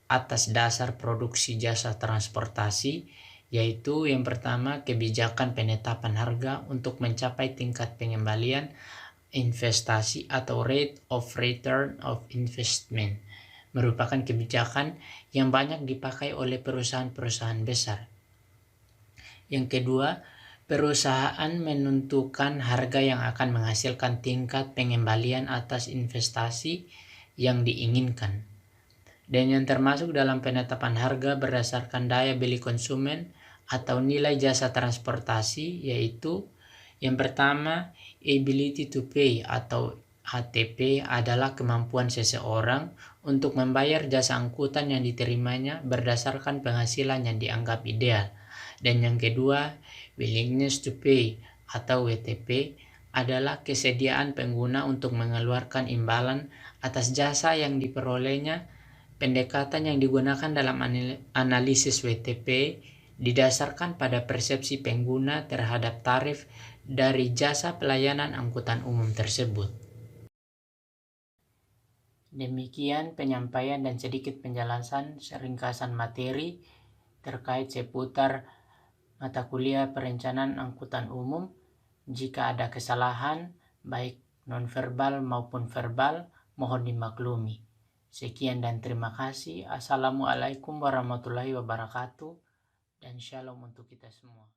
atas dasar produksi jasa transportasi yaitu yang pertama, kebijakan penetapan harga untuk mencapai tingkat pengembalian investasi atau rate of return of investment, merupakan kebijakan yang banyak dipakai oleh perusahaan-perusahaan besar. Yang kedua, perusahaan menentukan harga yang akan menghasilkan tingkat pengembalian atas investasi yang diinginkan. Dan yang termasuk dalam penetapan harga berdasarkan daya beli konsumen atau nilai jasa transportasi yaitu yang pertama, ability to pay atau ATP adalah kemampuan seseorang untuk membayar jasa angkutan yang diterimanya berdasarkan penghasilan yang dianggap ideal. Dan yang kedua, willingness to pay atau WTP adalah kesediaan pengguna untuk mengeluarkan imbalan atas jasa yang diperolehnya. Pendekatan yang digunakan dalam analisis WTP didasarkan pada persepsi pengguna terhadap tarif dari jasa pelayanan angkutan umum tersebut. Demikian penyampaian dan sedikit penjelasan ringkasan materi terkait seputar mata kuliah perencanaan angkutan umum. Jika ada kesalahan, baik nonverbal maupun verbal, mohon dimaklumi. Sekian dan terima kasih. Assalamualaikum warahmatullahi wabarakatuh, dan shalom untuk kita semua.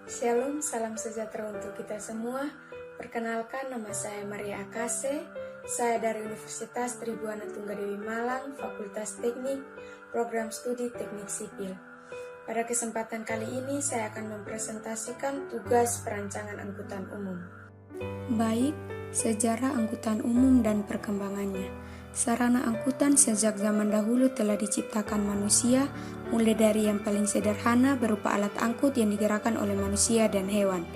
Shalom, salam sejahtera untuk kita semua. Perkenalkan, nama saya Maria Akase. Saya dari Universitas Tribuana Tunggadewi Malang, Fakultas Teknik, Program Studi Teknik Sipil. Pada kesempatan kali ini, saya akan mempresentasikan tugas perancangan angkutan umum. Baik, sejarah angkutan umum dan perkembangannya. Sarana angkutan sejak zaman dahulu telah diciptakan manusia, mulai dari yang paling sederhana berupa alat angkut yang digerakkan oleh manusia dan hewan,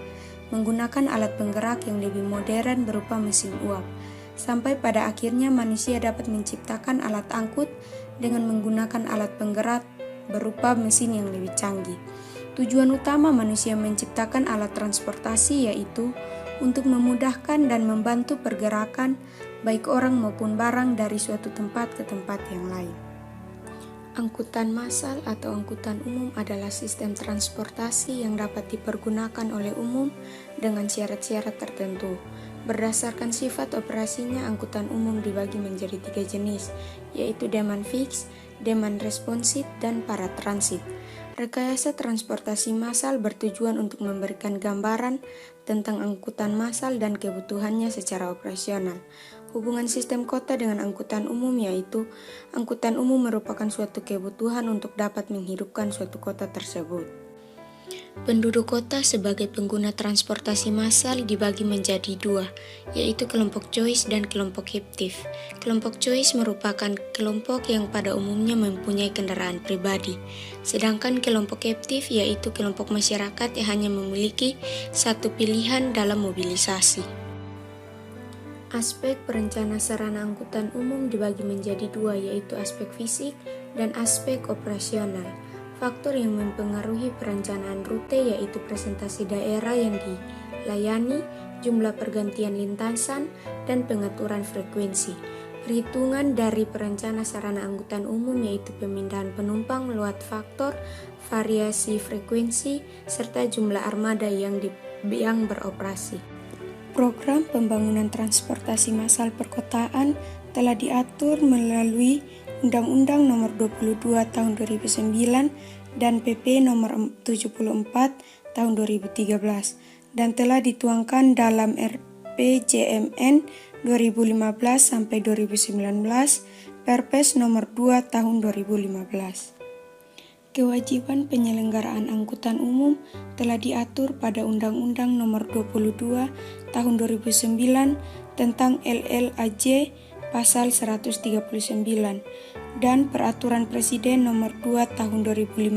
menggunakan alat penggerak yang lebih modern berupa mesin uap, sampai pada akhirnya manusia dapat menciptakan alat angkut dengan menggunakan alat penggerak berupa mesin yang lebih canggih. Tujuan utama manusia menciptakan alat transportasi yaitu untuk memudahkan dan membantu pergerakan baik orang maupun barang dari suatu tempat ke tempat yang lain. Angkutan massal atau angkutan umum adalah sistem transportasi yang dapat dipergunakan oleh umum dengan syarat-syarat tertentu. Berdasarkan sifat operasinya, angkutan umum dibagi menjadi 3 jenis, yaitu demand fix, demand responsive, dan paratransit. Rekayasa transportasi massal bertujuan untuk memberikan gambaran tentang angkutan massal dan kebutuhannya secara operasional. Hubungan sistem kota dengan angkutan umum yaitu angkutan umum merupakan suatu kebutuhan untuk dapat menghidupkan suatu kota tersebut. Penduduk kota sebagai pengguna transportasi massal dibagi menjadi 2, yaitu kelompok choice dan kelompok captive. Kelompok choice merupakan kelompok yang pada umumnya mempunyai kendaraan pribadi, sedangkan kelompok captive yaitu kelompok masyarakat yang hanya memiliki satu pilihan dalam mobilisasi. Aspek perencana sarana angkutan umum dibagi menjadi 2, yaitu aspek fisik dan aspek operasional. Faktor yang mempengaruhi perencanaan rute yaitu presentasi daerah yang dilayani, jumlah pergantian lintasan, dan pengaturan frekuensi. Perhitungan dari perencana sarana angkutan umum yaitu pemindahan penumpang lewat faktor, variasi frekuensi, serta jumlah armada yang beroperasi. Program pembangunan transportasi massal perkotaan telah diatur melalui Undang-Undang Nomor 22 Tahun 2009 dan PP Nomor 74 Tahun 2013 dan telah dituangkan dalam RPJMN 2015 sampai 2019, Perpres Nomor 2 Tahun 2015. Kewajiban penyelenggaraan angkutan umum telah diatur pada Undang-Undang Nomor 22 Tahun 2009 tentang LLAJ Pasal 139 dan Peraturan Presiden Nomor 2 Tahun 2015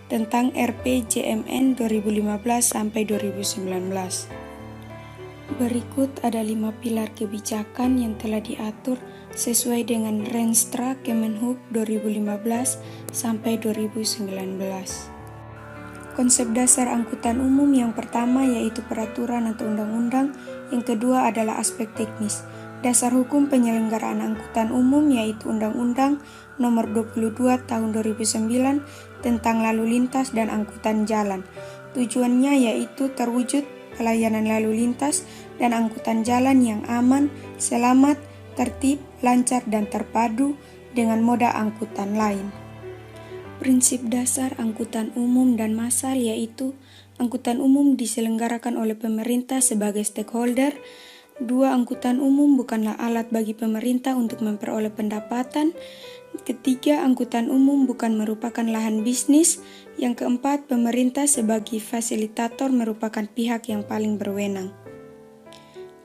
tentang RPJMN 2015 sampai 2019. Berikut ada 5 pilar kebijakan yang telah diatur sesuai dengan Renstra Kemenhub 2015 sampai 2019. Konsep dasar angkutan umum yang pertama yaitu peraturan atau undang-undang, yang kedua adalah aspek teknis. Dasar hukum penyelenggaraan angkutan umum yaitu Undang-Undang Nomor 22 Tahun 2009 tentang lalu lintas dan angkutan jalan. Tujuannya yaitu terwujud pelayanan lalu lintas dan angkutan jalan yang aman, selamat, tertib, lancar, dan terpadu dengan moda angkutan lain. Prinsip dasar angkutan umum dan massal yaitu angkutan umum diselenggarakan oleh pemerintah sebagai stakeholder. 2. Angkutan umum bukanlah alat bagi pemerintah untuk memperoleh pendapatan. Ketiga, angkutan umum bukan merupakan lahan bisnis. Yang keempat, pemerintah sebagai fasilitator merupakan pihak yang paling berwenang.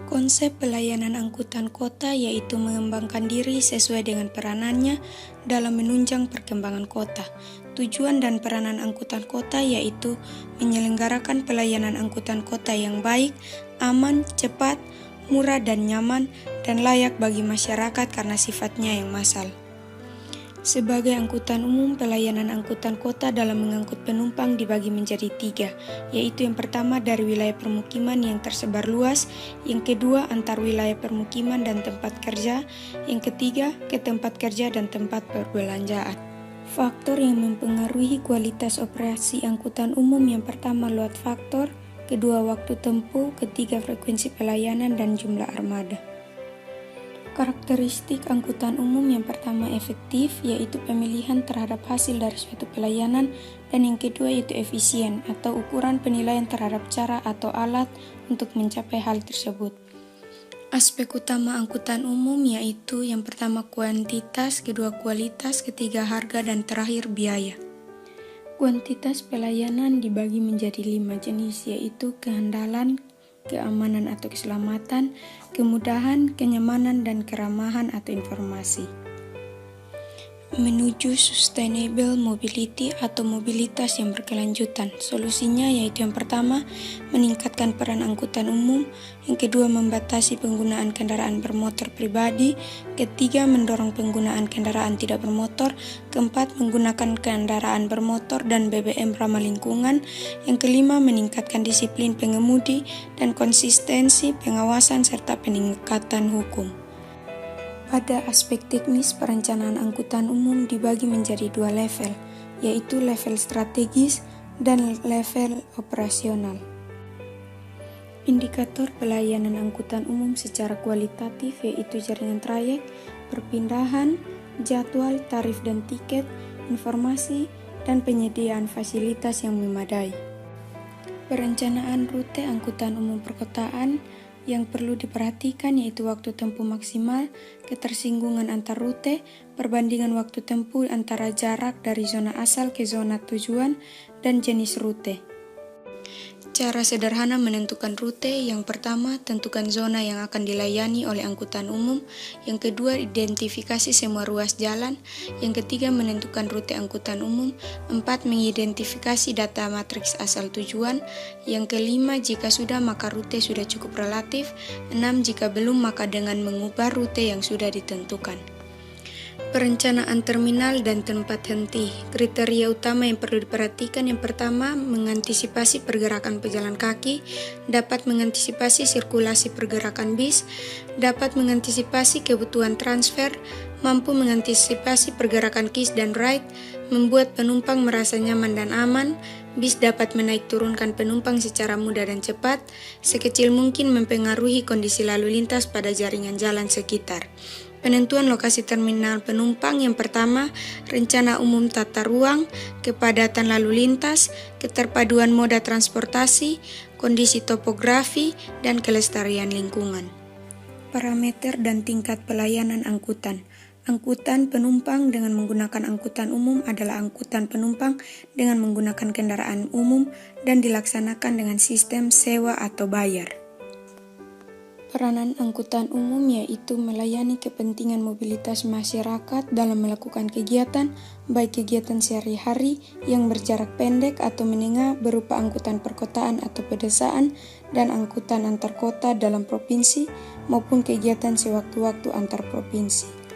Konsep pelayanan angkutan kota yaitu mengembangkan diri sesuai dengan peranannya dalam menunjang perkembangan kota. Tujuan dan peranan angkutan kota yaitu menyelenggarakan pelayanan angkutan kota yang baik, aman, cepat, murah dan nyaman, dan layak bagi masyarakat karena sifatnya yang massal. Sebagai angkutan umum, pelayanan angkutan kota dalam mengangkut penumpang dibagi menjadi 3, yaitu yang pertama dari wilayah permukiman yang tersebar luas, yang kedua antar wilayah permukiman dan tempat kerja, yang ketiga ke tempat kerja dan tempat perbelanjaan. Faktor yang mempengaruhi kualitas operasi angkutan umum yang pertama load faktor, kedua waktu tempuh, ketiga frekuensi pelayanan dan jumlah armada. Karakteristik angkutan umum yang pertama efektif, yaitu pemilihan terhadap hasil dari suatu pelayanan, dan yang kedua yaitu efisien, atau ukuran penilaian terhadap cara atau alat untuk mencapai hal tersebut. Aspek utama angkutan umum yaitu yang pertama kuantitas, kedua kualitas, ketiga harga, dan terakhir biaya. Kuantitas pelayanan dibagi menjadi 5 jenis, yaitu kehandalan, keamanan atau keselamatan, kemudahan, kenyamanan, dan keramahan atau informasi. menuju sustainable mobility atau mobilitas yang berkelanjutan. Solusinya yaitu yang pertama, meningkatkan peran angkutan umum, yang kedua, membatasi penggunaan kendaraan bermotor pribadi, ketiga, mendorong penggunaan kendaraan tidak bermotor, keempat, menggunakan kendaraan bermotor dan BBM ramah lingkungan, yang kelima, meningkatkan disiplin pengemudi dan konsistensi pengawasan serta peningkatan hukum. Pada aspek teknis, perencanaan angkutan umum dibagi menjadi dua level, yaitu level strategis dan level operasional. Indikator pelayanan angkutan umum secara kualitatif yaitu jaringan trayek, perpindahan, jadwal, tarif dan tiket, informasi, dan penyediaan fasilitas yang memadai. Perencanaan rute angkutan umum perkotaan yang perlu diperhatikan yaitu waktu tempuh maksimal, ketersinggungan antar rute, perbandingan waktu tempuh antara jarak dari zona asal ke zona tujuan, dan jenis rute. Cara sederhana menentukan rute: yang pertama, tentukan zona yang akan dilayani oleh angkutan umum. Yang kedua, identifikasi semua ruas jalan. Yang ketiga, menentukan rute angkutan umum. 4, mengidentifikasi data matriks asal tujuan. Yang kelima, jika sudah maka rute sudah cukup relatif. 6, jika belum maka dengan mengubah rute yang sudah ditentukan. Perencanaan terminal dan tempat henti. Kriteria utama yang perlu diperhatikan: yang pertama, mengantisipasi pergerakan pejalan kaki, dapat mengantisipasi sirkulasi pergerakan bis, dapat mengantisipasi kebutuhan transfer, mampu mengantisipasi pergerakan KIS dan ride, membuat penumpang merasa nyaman dan aman. Bis dapat menaik turunkan penumpang secara mudah dan cepat, sekecil mungkin mempengaruhi kondisi lalu lintas pada jaringan jalan sekitar. Penentuan lokasi terminal penumpang: yang pertama, rencana umum tata ruang, kepadatan lalu lintas, keterpaduan moda transportasi, kondisi topografi, dan kelestarian lingkungan. Parameter dan tingkat pelayanan angkutan. Angkutan penumpang dengan menggunakan angkutan umum adalah angkutan penumpang dengan menggunakan kendaraan umum dan dilaksanakan dengan sistem sewa atau bayar. Peranan angkutan umum yaitu melayani kepentingan mobilitas masyarakat dalam melakukan kegiatan, baik kegiatan sehari-hari yang berjarak pendek atau menengah berupa angkutan perkotaan atau pedesaan dan angkutan antar kota dalam provinsi maupun kegiatan sewaktu-waktu antar provinsi.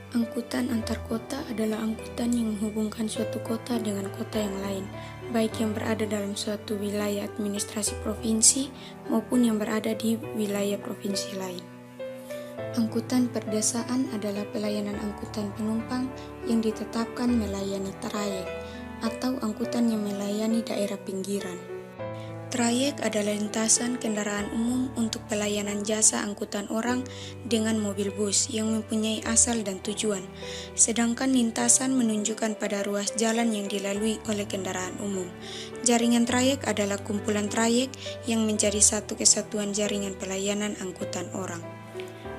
Angkutan antar kota adalah angkutan yang menghubungkan suatu kota dengan kota yang lain, baik yang berada dalam suatu wilayah administrasi provinsi maupun yang berada di wilayah provinsi lain. Angkutan perdesaan adalah pelayanan angkutan penumpang yang ditetapkan melayani trayek atau angkutan yang melayani daerah pinggiran. Trayek adalah lintasan kendaraan umum untuk pelayanan jasa angkutan orang dengan mobil bus yang mempunyai asal dan tujuan, sedangkan lintasan menunjukkan pada ruas jalan yang dilalui oleh kendaraan umum. Jaringan trayek adalah kumpulan trayek yang menjadi satu kesatuan jaringan pelayanan angkutan orang.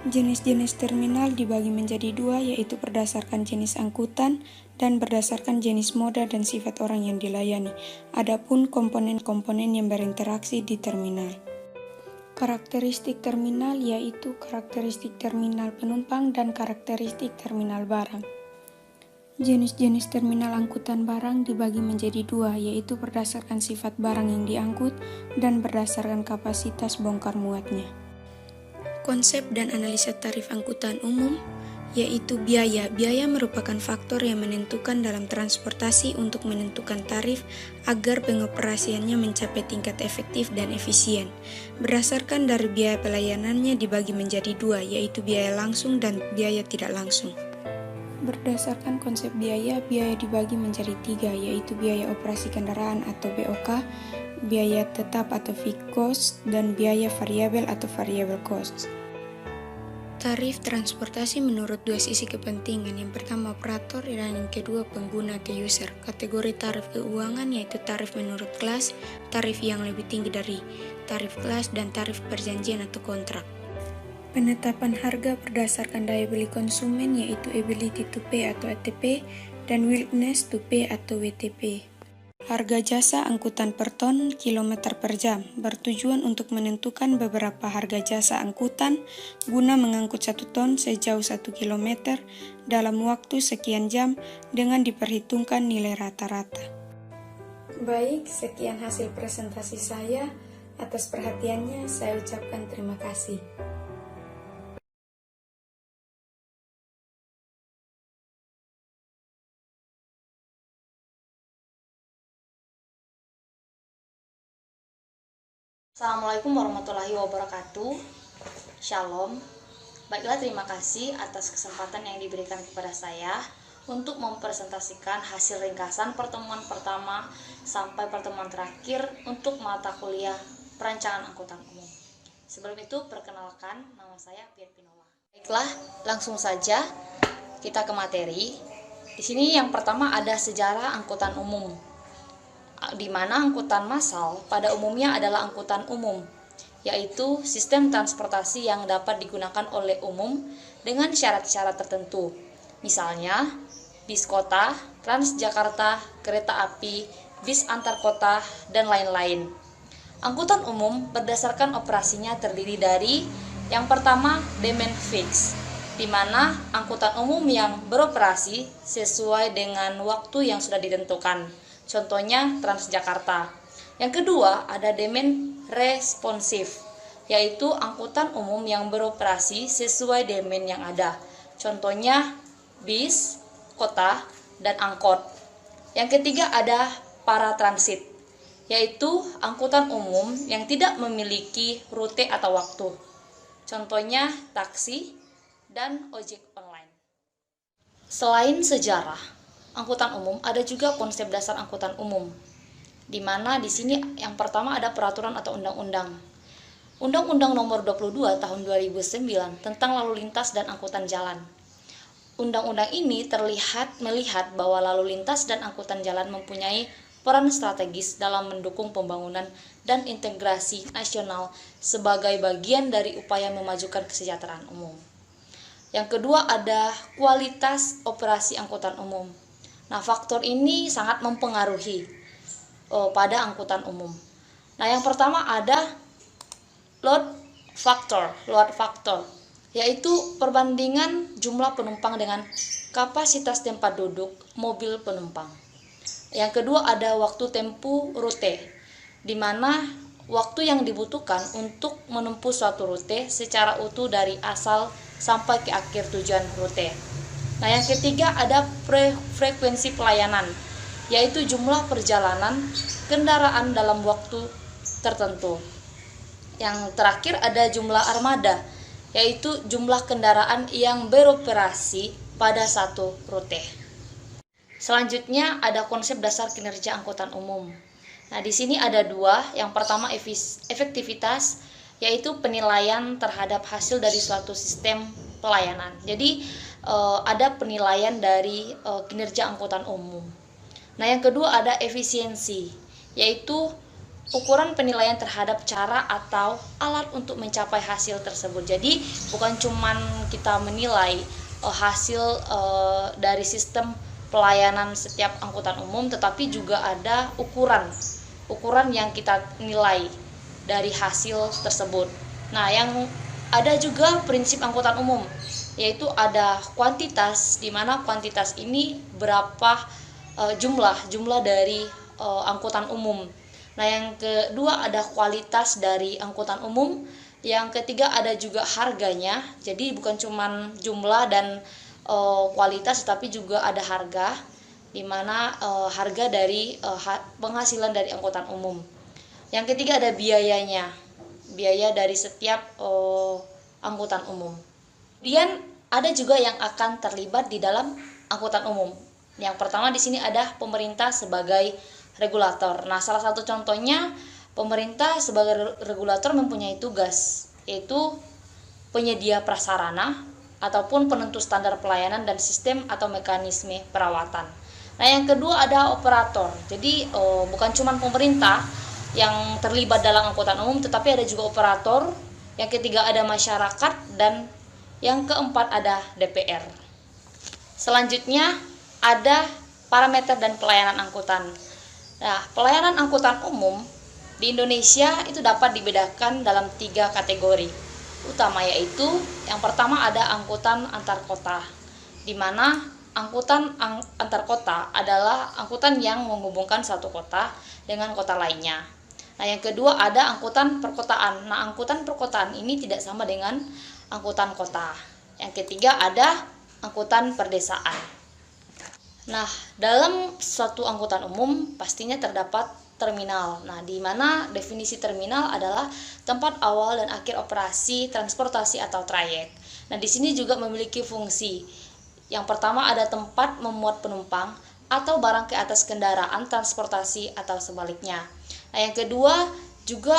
Jenis-jenis terminal dibagi menjadi dua, yaitu berdasarkan jenis angkutan dan berdasarkan jenis moda dan sifat orang yang dilayani. Adapun komponen-komponen yang berinteraksi di terminal. Karakteristik terminal yaitu karakteristik terminal penumpang dan karakteristik terminal barang. Jenis-jenis terminal angkutan barang dibagi menjadi dua, yaitu berdasarkan sifat barang yang diangkut dan berdasarkan kapasitas bongkar muatnya. Konsep dan analisa tarif angkutan umum yaitu biaya. Biaya merupakan faktor yang menentukan dalam transportasi untuk menentukan tarif agar pengoperasiannya mencapai tingkat efektif dan efisien. Berdasarkan dari biaya pelayanannya dibagi menjadi dua, yaitu biaya langsung dan biaya tidak langsung. Berdasarkan konsep biaya, biaya dibagi menjadi tiga, yaitu biaya operasi kendaraan atau BOK, biaya tetap atau fixed cost, dan biaya variabel atau variable cost. Tarif transportasi menurut dua sisi kepentingan, yang pertama operator dan yang kedua pengguna atau user. Kategori tarif keuangan yaitu tarif menurut kelas, tarif yang lebih tinggi dari tarif kelas, dan tarif perjanjian atau kontrak. Penetapan harga berdasarkan daya beli konsumen yaitu ability to pay atau ATP dan willingness to pay atau WTP. Harga jasa angkutan per ton kilometer per jam bertujuan untuk menentukan beberapa harga jasa angkutan guna mengangkut 1 ton sejauh 1 kilometer dalam waktu sekian jam dengan diperhitungkan nilai rata-rata. Baik, sekian hasil presentasi saya. Atas perhatiannya saya ucapkan terima kasih. Assalamualaikum warahmatullahi wabarakatuh. Shalom. Baiklah, terima kasih atas kesempatan yang diberikan kepada saya untuk mempresentasikan hasil ringkasan pertemuan pertama sampai pertemuan terakhir untuk mata kuliah perancangan angkutan umum. Sebelum itu, perkenalkan, nama saya Pian Pinola. Baiklah, langsung saja kita ke materi. Di sini yang pertama ada sejarah angkutan umum, di mana angkutan massal pada umumnya adalah angkutan umum, yaitu sistem transportasi yang dapat digunakan oleh umum dengan syarat-syarat tertentu. Misalnya, bis kota, Transjakarta, kereta api, bis antar kota, dan lain-lain. Angkutan umum berdasarkan operasinya terdiri dari yang pertama, demand fix, di mana angkutan umum yang beroperasi sesuai dengan waktu yang sudah ditentukan. Contohnya Transjakarta. Yang kedua ada demand responsif, yaitu angkutan umum yang beroperasi sesuai demand yang ada. Contohnya bis, kota, dan angkot. Yang ketiga ada paratransit, yaitu angkutan umum yang tidak memiliki rute atau waktu. Contohnya taksi dan ojek online. Selain sejarah angkutan umum, ada juga konsep dasar angkutan umum, di mana di sini yang pertama ada peraturan atau undang-undang. Undang-Undang Nomor 22 Tahun 2009 tentang lalu lintas dan angkutan jalan. Undang-undang ini melihat bahwa lalu lintas dan angkutan jalan mempunyai peran strategis dalam mendukung pembangunan dan integrasi nasional sebagai bagian dari upaya memajukan kesejahteraan umum. Yang kedua ada kualitas operasi angkutan umum. Nah, faktor ini sangat mempengaruhi pada angkutan umum. Nah, yang pertama ada load factor, yaitu perbandingan jumlah penumpang dengan kapasitas tempat duduk mobil penumpang. Yang kedua ada waktu tempuh rute, di mana waktu yang dibutuhkan untuk menempuh suatu rute secara utuh dari asal sampai ke akhir tujuan rute. Nah, yang ketiga ada frekuensi pelayanan, yaitu jumlah perjalanan kendaraan dalam waktu tertentu. Yang terakhir ada jumlah armada, yaitu jumlah kendaraan yang beroperasi pada satu rute. Selanjutnya ada konsep dasar kinerja angkutan umum. Nah, di sini ada dua. Yang pertama efektivitas, yaitu penilaian terhadap hasil dari suatu sistem pelayanan. Jadi ada penilaian dari kinerja angkutan umum. Nah, yang kedua ada efisiensi, yaitu ukuran penilaian terhadap cara atau alat untuk mencapai hasil tersebut. Jadi bukan cuman kita menilai hasil dari sistem pelayanan setiap angkutan umum, tetapi juga ada ukuran yang kita nilai dari hasil tersebut. Nah, yang ada juga prinsip angkutan umum, yaitu ada kuantitas, di mana kuantitas ini berapa jumlah dari angkutan umum. Nah, yang kedua ada kualitas dari angkutan umum. Yang ketiga ada juga harganya. Jadi bukan cuma jumlah dan kualitas, tapi juga ada harga, di mana harga dari penghasilan dari angkutan umum. Yang ketiga ada biayanya, biaya dari setiap angkutan umum. Kemudian ada juga yang akan terlibat di dalam angkutan umum. Yang pertama di sini ada pemerintah sebagai regulator. Nah, salah satu contohnya pemerintah sebagai regulator mempunyai tugas, yaitu penyedia prasarana ataupun penentu standar pelayanan dan sistem atau mekanisme perawatan. Nah, yang kedua ada operator. Jadi bukan cuma pemerintah yang terlibat dalam angkutan umum, tetapi ada juga operator. Yang ketiga ada masyarakat, dan yang keempat ada DPR. Selanjutnya ada parameter dan pelayanan angkutan. Nah, pelayanan angkutan umum di Indonesia itu dapat dibedakan dalam 3 kategori utama, yaitu yang pertama ada angkutan antar kota, di mana angkutan antar kota adalah angkutan yang menghubungkan satu kota dengan kota lainnya. Nah, yang kedua ada angkutan perkotaan. Nah, angkutan perkotaan ini tidak sama dengan angkutan kota. Yang ketiga ada angkutan perdesaan. Nah, dalam suatu angkutan umum pastinya terdapat terminal. Nah, di mana definisi terminal adalah tempat awal dan akhir operasi transportasi atau trayek. Nah, di sini juga memiliki fungsi. Yang pertama ada tempat memuat penumpang atau barang ke atas kendaraan transportasi atau sebaliknya. Nah, yang kedua juga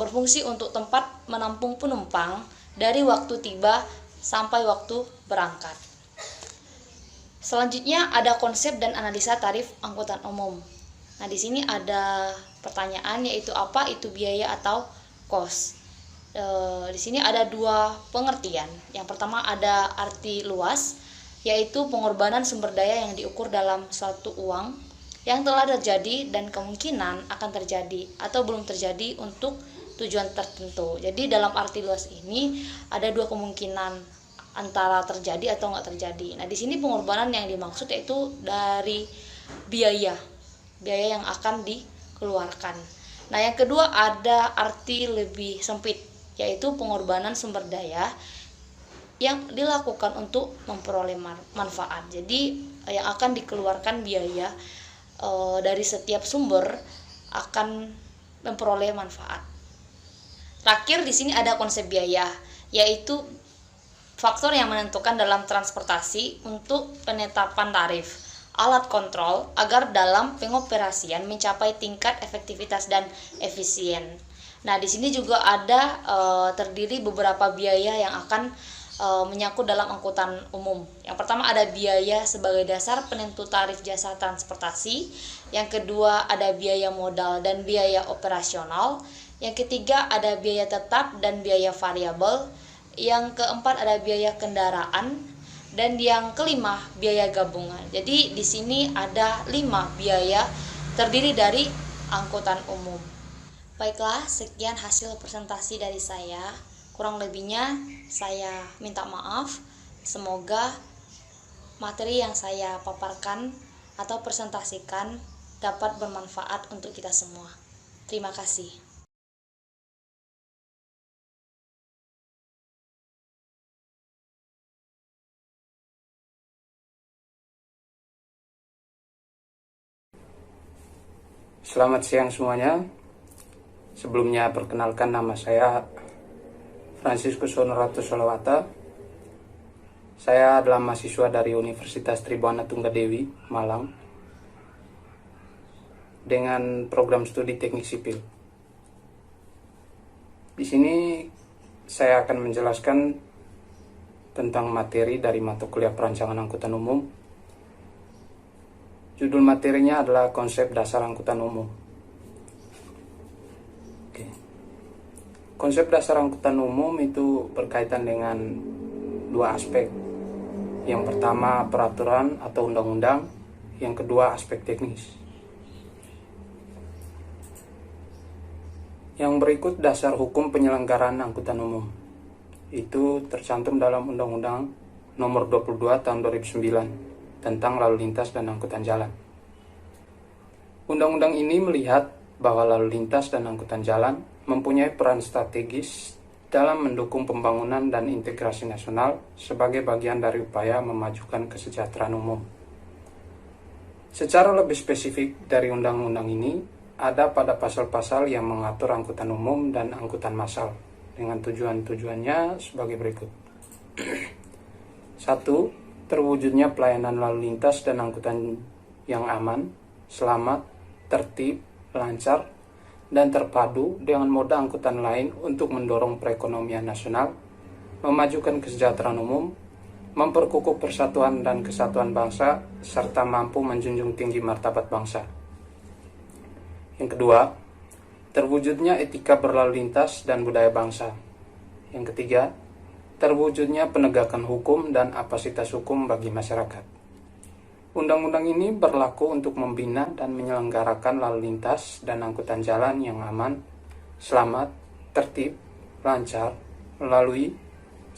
berfungsi untuk tempat menampung penumpang dari waktu tiba sampai waktu berangkat. Selanjutnya ada konsep dan analisa tarif angkutan umum. Nah, di sini ada pertanyaan, yaitu apa itu biaya atau cost. Di sini ada 2 pengertian. Yang pertama ada arti luas, yaitu pengorbanan sumber daya yang diukur dalam suatu uang yang telah terjadi dan kemungkinan akan terjadi atau belum terjadi untuk tujuan tertentu. Jadi dalam arti luas ini ada 2 kemungkinan antara terjadi atau nggak terjadi. Nah, di sini pengorbanan yang dimaksud yaitu dari biaya yang akan dikeluarkan. Nah, yang kedua ada arti lebih sempit, yaitu pengorbanan sumber daya yang dilakukan untuk memperoleh manfaat. Jadi yang akan dikeluarkan biaya dari setiap sumber akan memperoleh manfaat. Terakhir di sini ada konsep biaya, yaitu faktor yang menentukan dalam transportasi untuk penetapan tarif alat kontrol agar dalam pengoperasian mencapai tingkat efektivitas dan efisien. Nah, di sini juga ada terdiri beberapa biaya yang akan menyangkut dalam angkutan umum. Yang pertama ada biaya sebagai dasar penentu tarif jasa transportasi. Yang kedua ada biaya modal dan biaya operasional. Yang ketiga ada biaya tetap dan biaya variabel. Yang keempat ada biaya kendaraan. Dan yang kelima biaya gabungan. Jadi di sini ada 5 biaya terdiri dari angkutan umum. Baiklah, sekian hasil presentasi dari saya. Kurang lebihnya saya minta maaf. Semoga materi yang saya paparkan atau presentasikan dapat bermanfaat untuk kita semua. Terima kasih. Selamat siang semuanya. Sebelumnya perkenalkan, nama saya Franciscus Honoratus Solowata. Saya adalah mahasiswa dari Universitas Tribuana Tunggadewi, Malang, dengan program studi teknik sipil. Di sini saya akan menjelaskan tentang materi dari mata kuliah perancangan angkutan umum. Judul materinya adalah konsep dasar angkutan umum. Konsep dasar angkutan umum itu berkaitan dengan 2 aspek. Yang pertama peraturan atau undang-undang, yang kedua aspek teknis. Yang berikut dasar hukum penyelenggaraan angkutan umum. Itu tercantum dalam Undang-Undang Nomor 22 Tahun 2009 tentang lalu lintas dan angkutan jalan. Undang-undang ini melihat bahwa lalu lintas dan angkutan jalan mempunyai peran strategis dalam mendukung pembangunan dan integrasi nasional sebagai bagian dari upaya memajukan kesejahteraan umum. Secara lebih spesifik dari undang-undang ini, ada pada pasal-pasal yang mengatur angkutan umum dan angkutan massal dengan tujuan-tujuannya sebagai berikut. 1. Terwujudnya pelayanan lalu lintas dan angkutan yang aman, selamat, tertib, lancar, dan terpadu dengan moda angkutan lain untuk mendorong perekonomian nasional, memajukan kesejahteraan umum, memperkukuh persatuan dan kesatuan bangsa, serta mampu menjunjung tinggi martabat bangsa. Yang kedua, terwujudnya etika berlalu lintas dan budaya bangsa. Yang ketiga, terwujudnya penegakan hukum dan kapasitas hukum bagi masyarakat. Undang-undang ini berlaku untuk membina dan menyelenggarakan lalu lintas dan angkutan jalan yang aman, selamat, tertib, lancar, melalui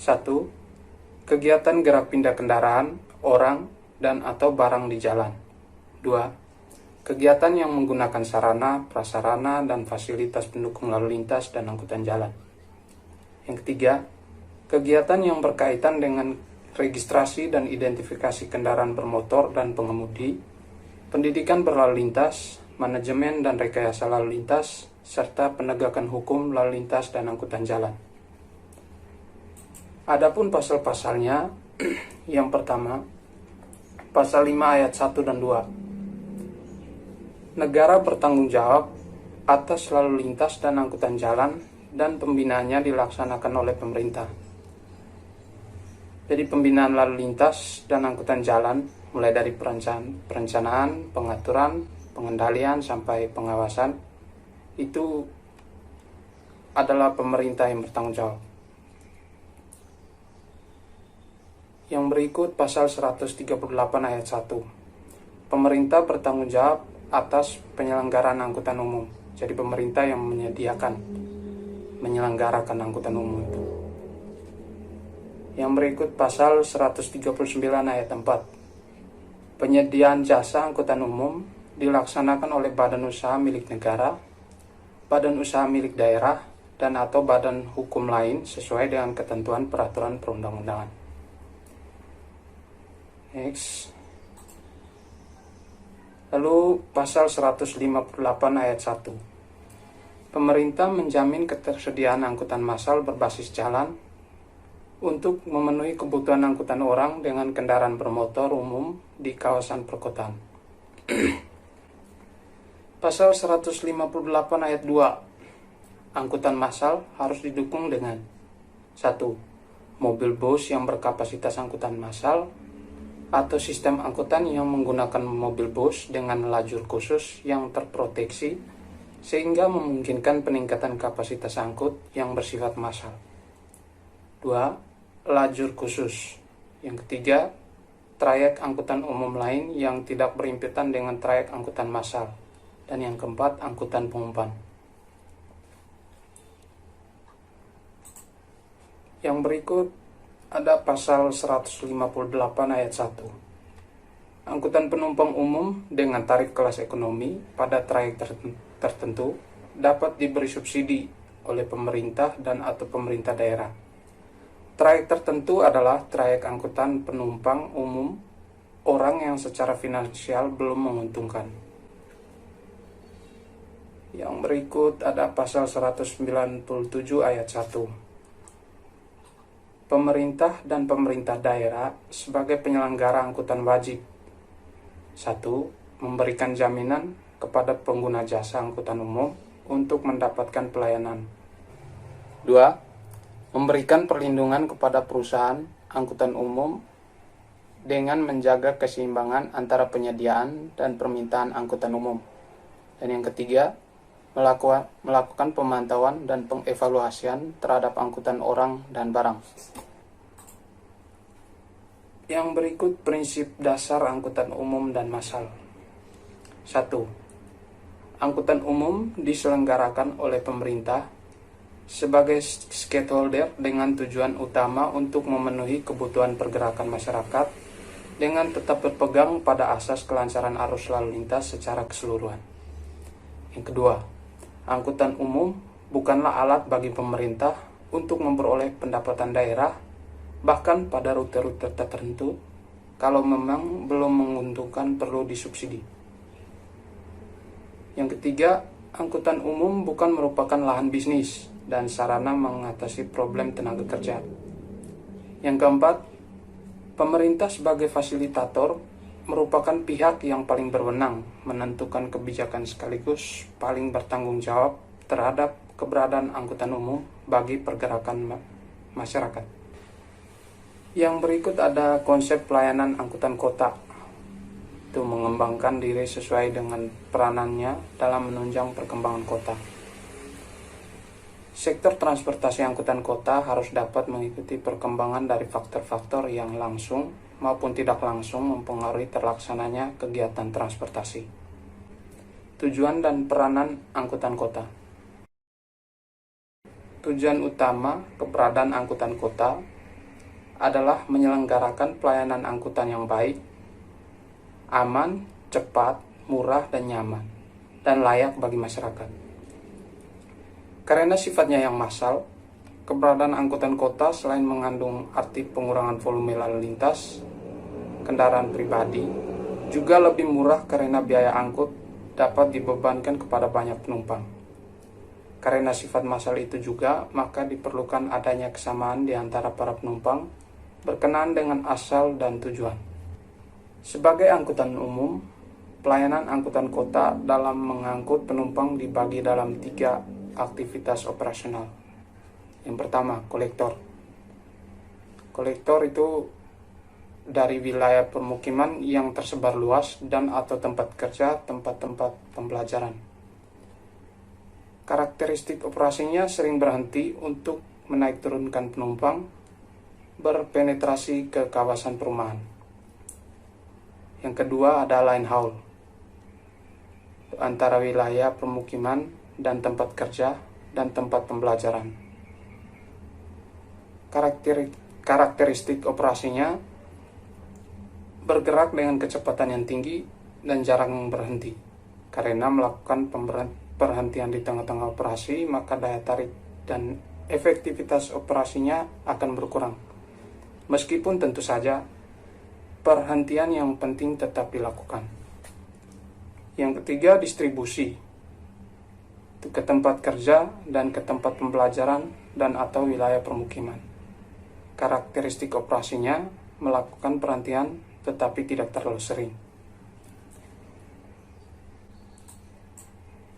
1. Kegiatan gerak pindah kendaraan, orang, dan atau barang di jalan. 2. Kegiatan yang menggunakan sarana, prasarana, dan fasilitas pendukung lalu lintas dan angkutan jalan. Yang ketiga, kegiatan yang berkaitan dengan registrasi dan identifikasi kendaraan bermotor dan pengemudi, pendidikan berlalu lintas, manajemen dan rekayasa lalu lintas, serta penegakan hukum lalu lintas dan angkutan jalan. Adapun pasal-pasalnya, yang pertama, pasal 5 ayat 1 dan 2. Negara bertanggung jawab atas lalu lintas dan angkutan jalan dan pembinaannya dilaksanakan oleh pemerintah. Jadi pembinaan lalu lintas dan angkutan jalan mulai dari perencanaan, pengaturan, pengendalian sampai pengawasan itu adalah pemerintah yang bertanggung jawab. Yang berikut pasal 138 ayat 1. Pemerintah bertanggung jawab atas penyelenggaraan angkutan umum. Jadi pemerintah yang menyelenggarakan angkutan umum itu. Yang berikut pasal 139 ayat 4. Penyediaan jasa angkutan umum dilaksanakan oleh badan usaha milik negara, badan usaha milik daerah, dan atau badan hukum lain sesuai dengan ketentuan peraturan perundang-undangan. Next. Lalu pasal 158 ayat 1. Pemerintah menjamin ketersediaan angkutan massal berbasis jalan untuk memenuhi kebutuhan angkutan orang dengan kendaraan bermotor umum di kawasan perkotaan. Pasal 158 ayat 2. Angkutan massal harus didukung dengan 1. Mobil bus yang berkapasitas angkutan massal atau sistem angkutan yang menggunakan mobil bus dengan lajur khusus yang terproteksi sehingga memungkinkan peningkatan kapasitas angkut yang bersifat massal. 2. Lajur khusus. Yang ketiga, trayek angkutan umum lain yang tidak berhimpitan dengan trayek angkutan massal. Dan yang keempat, angkutan pengumpan. Yang berikut ada pasal 158 ayat 1. Angkutan penumpang umum dengan tarif kelas ekonomi pada trayek tertentu dapat diberi subsidi oleh pemerintah dan atau pemerintah daerah. Trayek tertentu adalah trayek angkutan penumpang umum orang yang secara finansial belum menguntungkan. Yang berikut ada pasal 197 ayat 1. Pemerintah dan pemerintah daerah sebagai penyelenggara angkutan wajib 1. Memberikan jaminan kepada pengguna jasa angkutan umum untuk mendapatkan pelayanan. 2. Memberikan perlindungan kepada perusahaan angkutan umum dengan menjaga keseimbangan antara penyediaan dan permintaan angkutan umum. Dan yang ketiga, melakukan pemantauan dan pengevaluasian terhadap angkutan orang dan barang. Yang berikut prinsip dasar angkutan umum dan massal. 1. Angkutan umum diselenggarakan oleh pemerintah sebagai stakeholder dengan tujuan utama untuk memenuhi kebutuhan pergerakan masyarakat dengan tetap berpegang pada asas kelancaran arus lalu lintas secara keseluruhan. Yang kedua, angkutan umum bukanlah alat bagi pemerintah untuk memperoleh pendapatan daerah, bahkan pada rute-rute tertentu, kalau memang belum menguntungkan perlu disubsidi. Yang ketiga, angkutan umum bukan merupakan lahan bisnis dan sarana mengatasi problem tenaga kerja. Yang keempat, pemerintah sebagai fasilitator merupakan pihak yang paling berwenang menentukan kebijakan sekaligus paling bertanggung jawab terhadap keberadaan angkutan umum bagi pergerakan masyarakat. Yang berikut ada konsep pelayanan angkutan kota. Itu mengembangkan diri sesuai dengan peranannya dalam menunjang perkembangan kota. Sektor transportasi angkutan kota harus dapat mengikuti perkembangan dari faktor-faktor yang langsung maupun tidak langsung mempengaruhi terlaksananya kegiatan transportasi. Tujuan dan peranan angkutan kota. Tujuan utama keberadaan angkutan kota adalah menyelenggarakan pelayanan angkutan yang baik, aman, cepat, murah, dan nyaman, dan layak bagi masyarakat. Karena sifatnya yang massal, keberadaan angkutan kota selain mengandung arti pengurangan volume lalu lintas kendaraan pribadi, juga lebih murah karena biaya angkut dapat dibebankan kepada banyak penumpang. Karena sifat massal itu juga, maka diperlukan adanya kesamaan di antara para penumpang berkenaan dengan asal dan tujuan. Sebagai angkutan umum, pelayanan angkutan kota dalam mengangkut penumpang dibagi dalam 3 aktivitas operasional. Yang pertama, kolektor. Kolektor itu dari wilayah permukiman yang tersebar luas dan atau tempat kerja, tempat-tempat pembelajaran. Karakteristik operasinya sering berhenti untuk menaik turunkan penumpang, berpenetrasi ke kawasan perumahan. Yang kedua ada line haul, antara wilayah permukiman dan tempat kerja dan tempat pembelajaran. Karakteristik operasinya bergerak dengan kecepatan yang tinggi dan jarang berhenti. Karena melakukan perhentian di tengah-tengah operasi, maka daya tarik dan efektivitas operasinya akan berkurang. Meskipun tentu saja perhentian yang penting tetap dilakukan. Yang ketiga, distribusi ke tempat kerja dan ke tempat pembelajaran dan atau wilayah permukiman. Karakteristik operasinya melakukan perhentian tetapi tidak terlalu sering.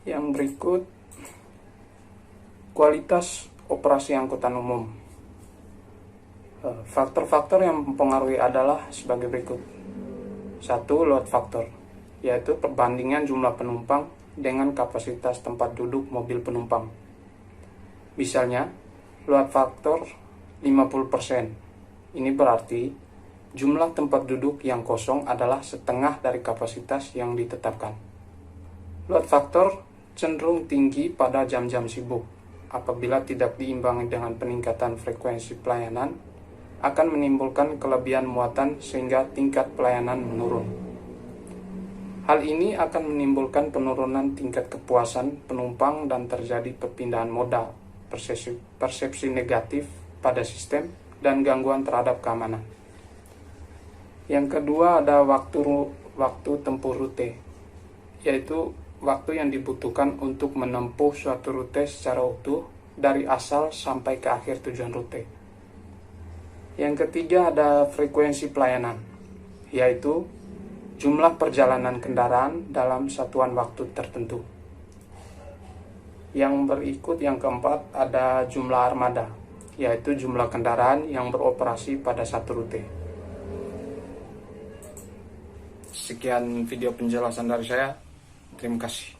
Yang berikut, kualitas operasi angkutan umum. Faktor-faktor yang mempengaruhi adalah sebagai berikut. 1. Load factor, yaitu perbandingan jumlah penumpang dengan kapasitas tempat duduk mobil penumpang. Misalnya, load factor 50%. Ini berarti jumlah tempat duduk yang kosong adalah setengah dari kapasitas yang ditetapkan. Load factor cenderung tinggi pada jam-jam sibuk. Apabila tidak diimbangi dengan peningkatan frekuensi pelayanan, akan menimbulkan kelebihan muatan sehingga tingkat pelayanan menurun. Hal ini akan menimbulkan penurunan tingkat kepuasan penumpang dan terjadi perpindahan moda, persepsi negatif pada sistem, dan gangguan terhadap keamanan. Yang kedua ada waktu tempuh rute, yaitu waktu yang dibutuhkan untuk menempuh suatu rute secara utuh dari asal sampai ke akhir tujuan rute. Yang ketiga ada frekuensi pelayanan, yaitu jumlah perjalanan kendaraan dalam satuan waktu tertentu. Yang berikut yang keempat ada jumlah armada, yaitu jumlah kendaraan yang beroperasi pada satu rute. Sekian video penjelasan dari saya. Terima kasih.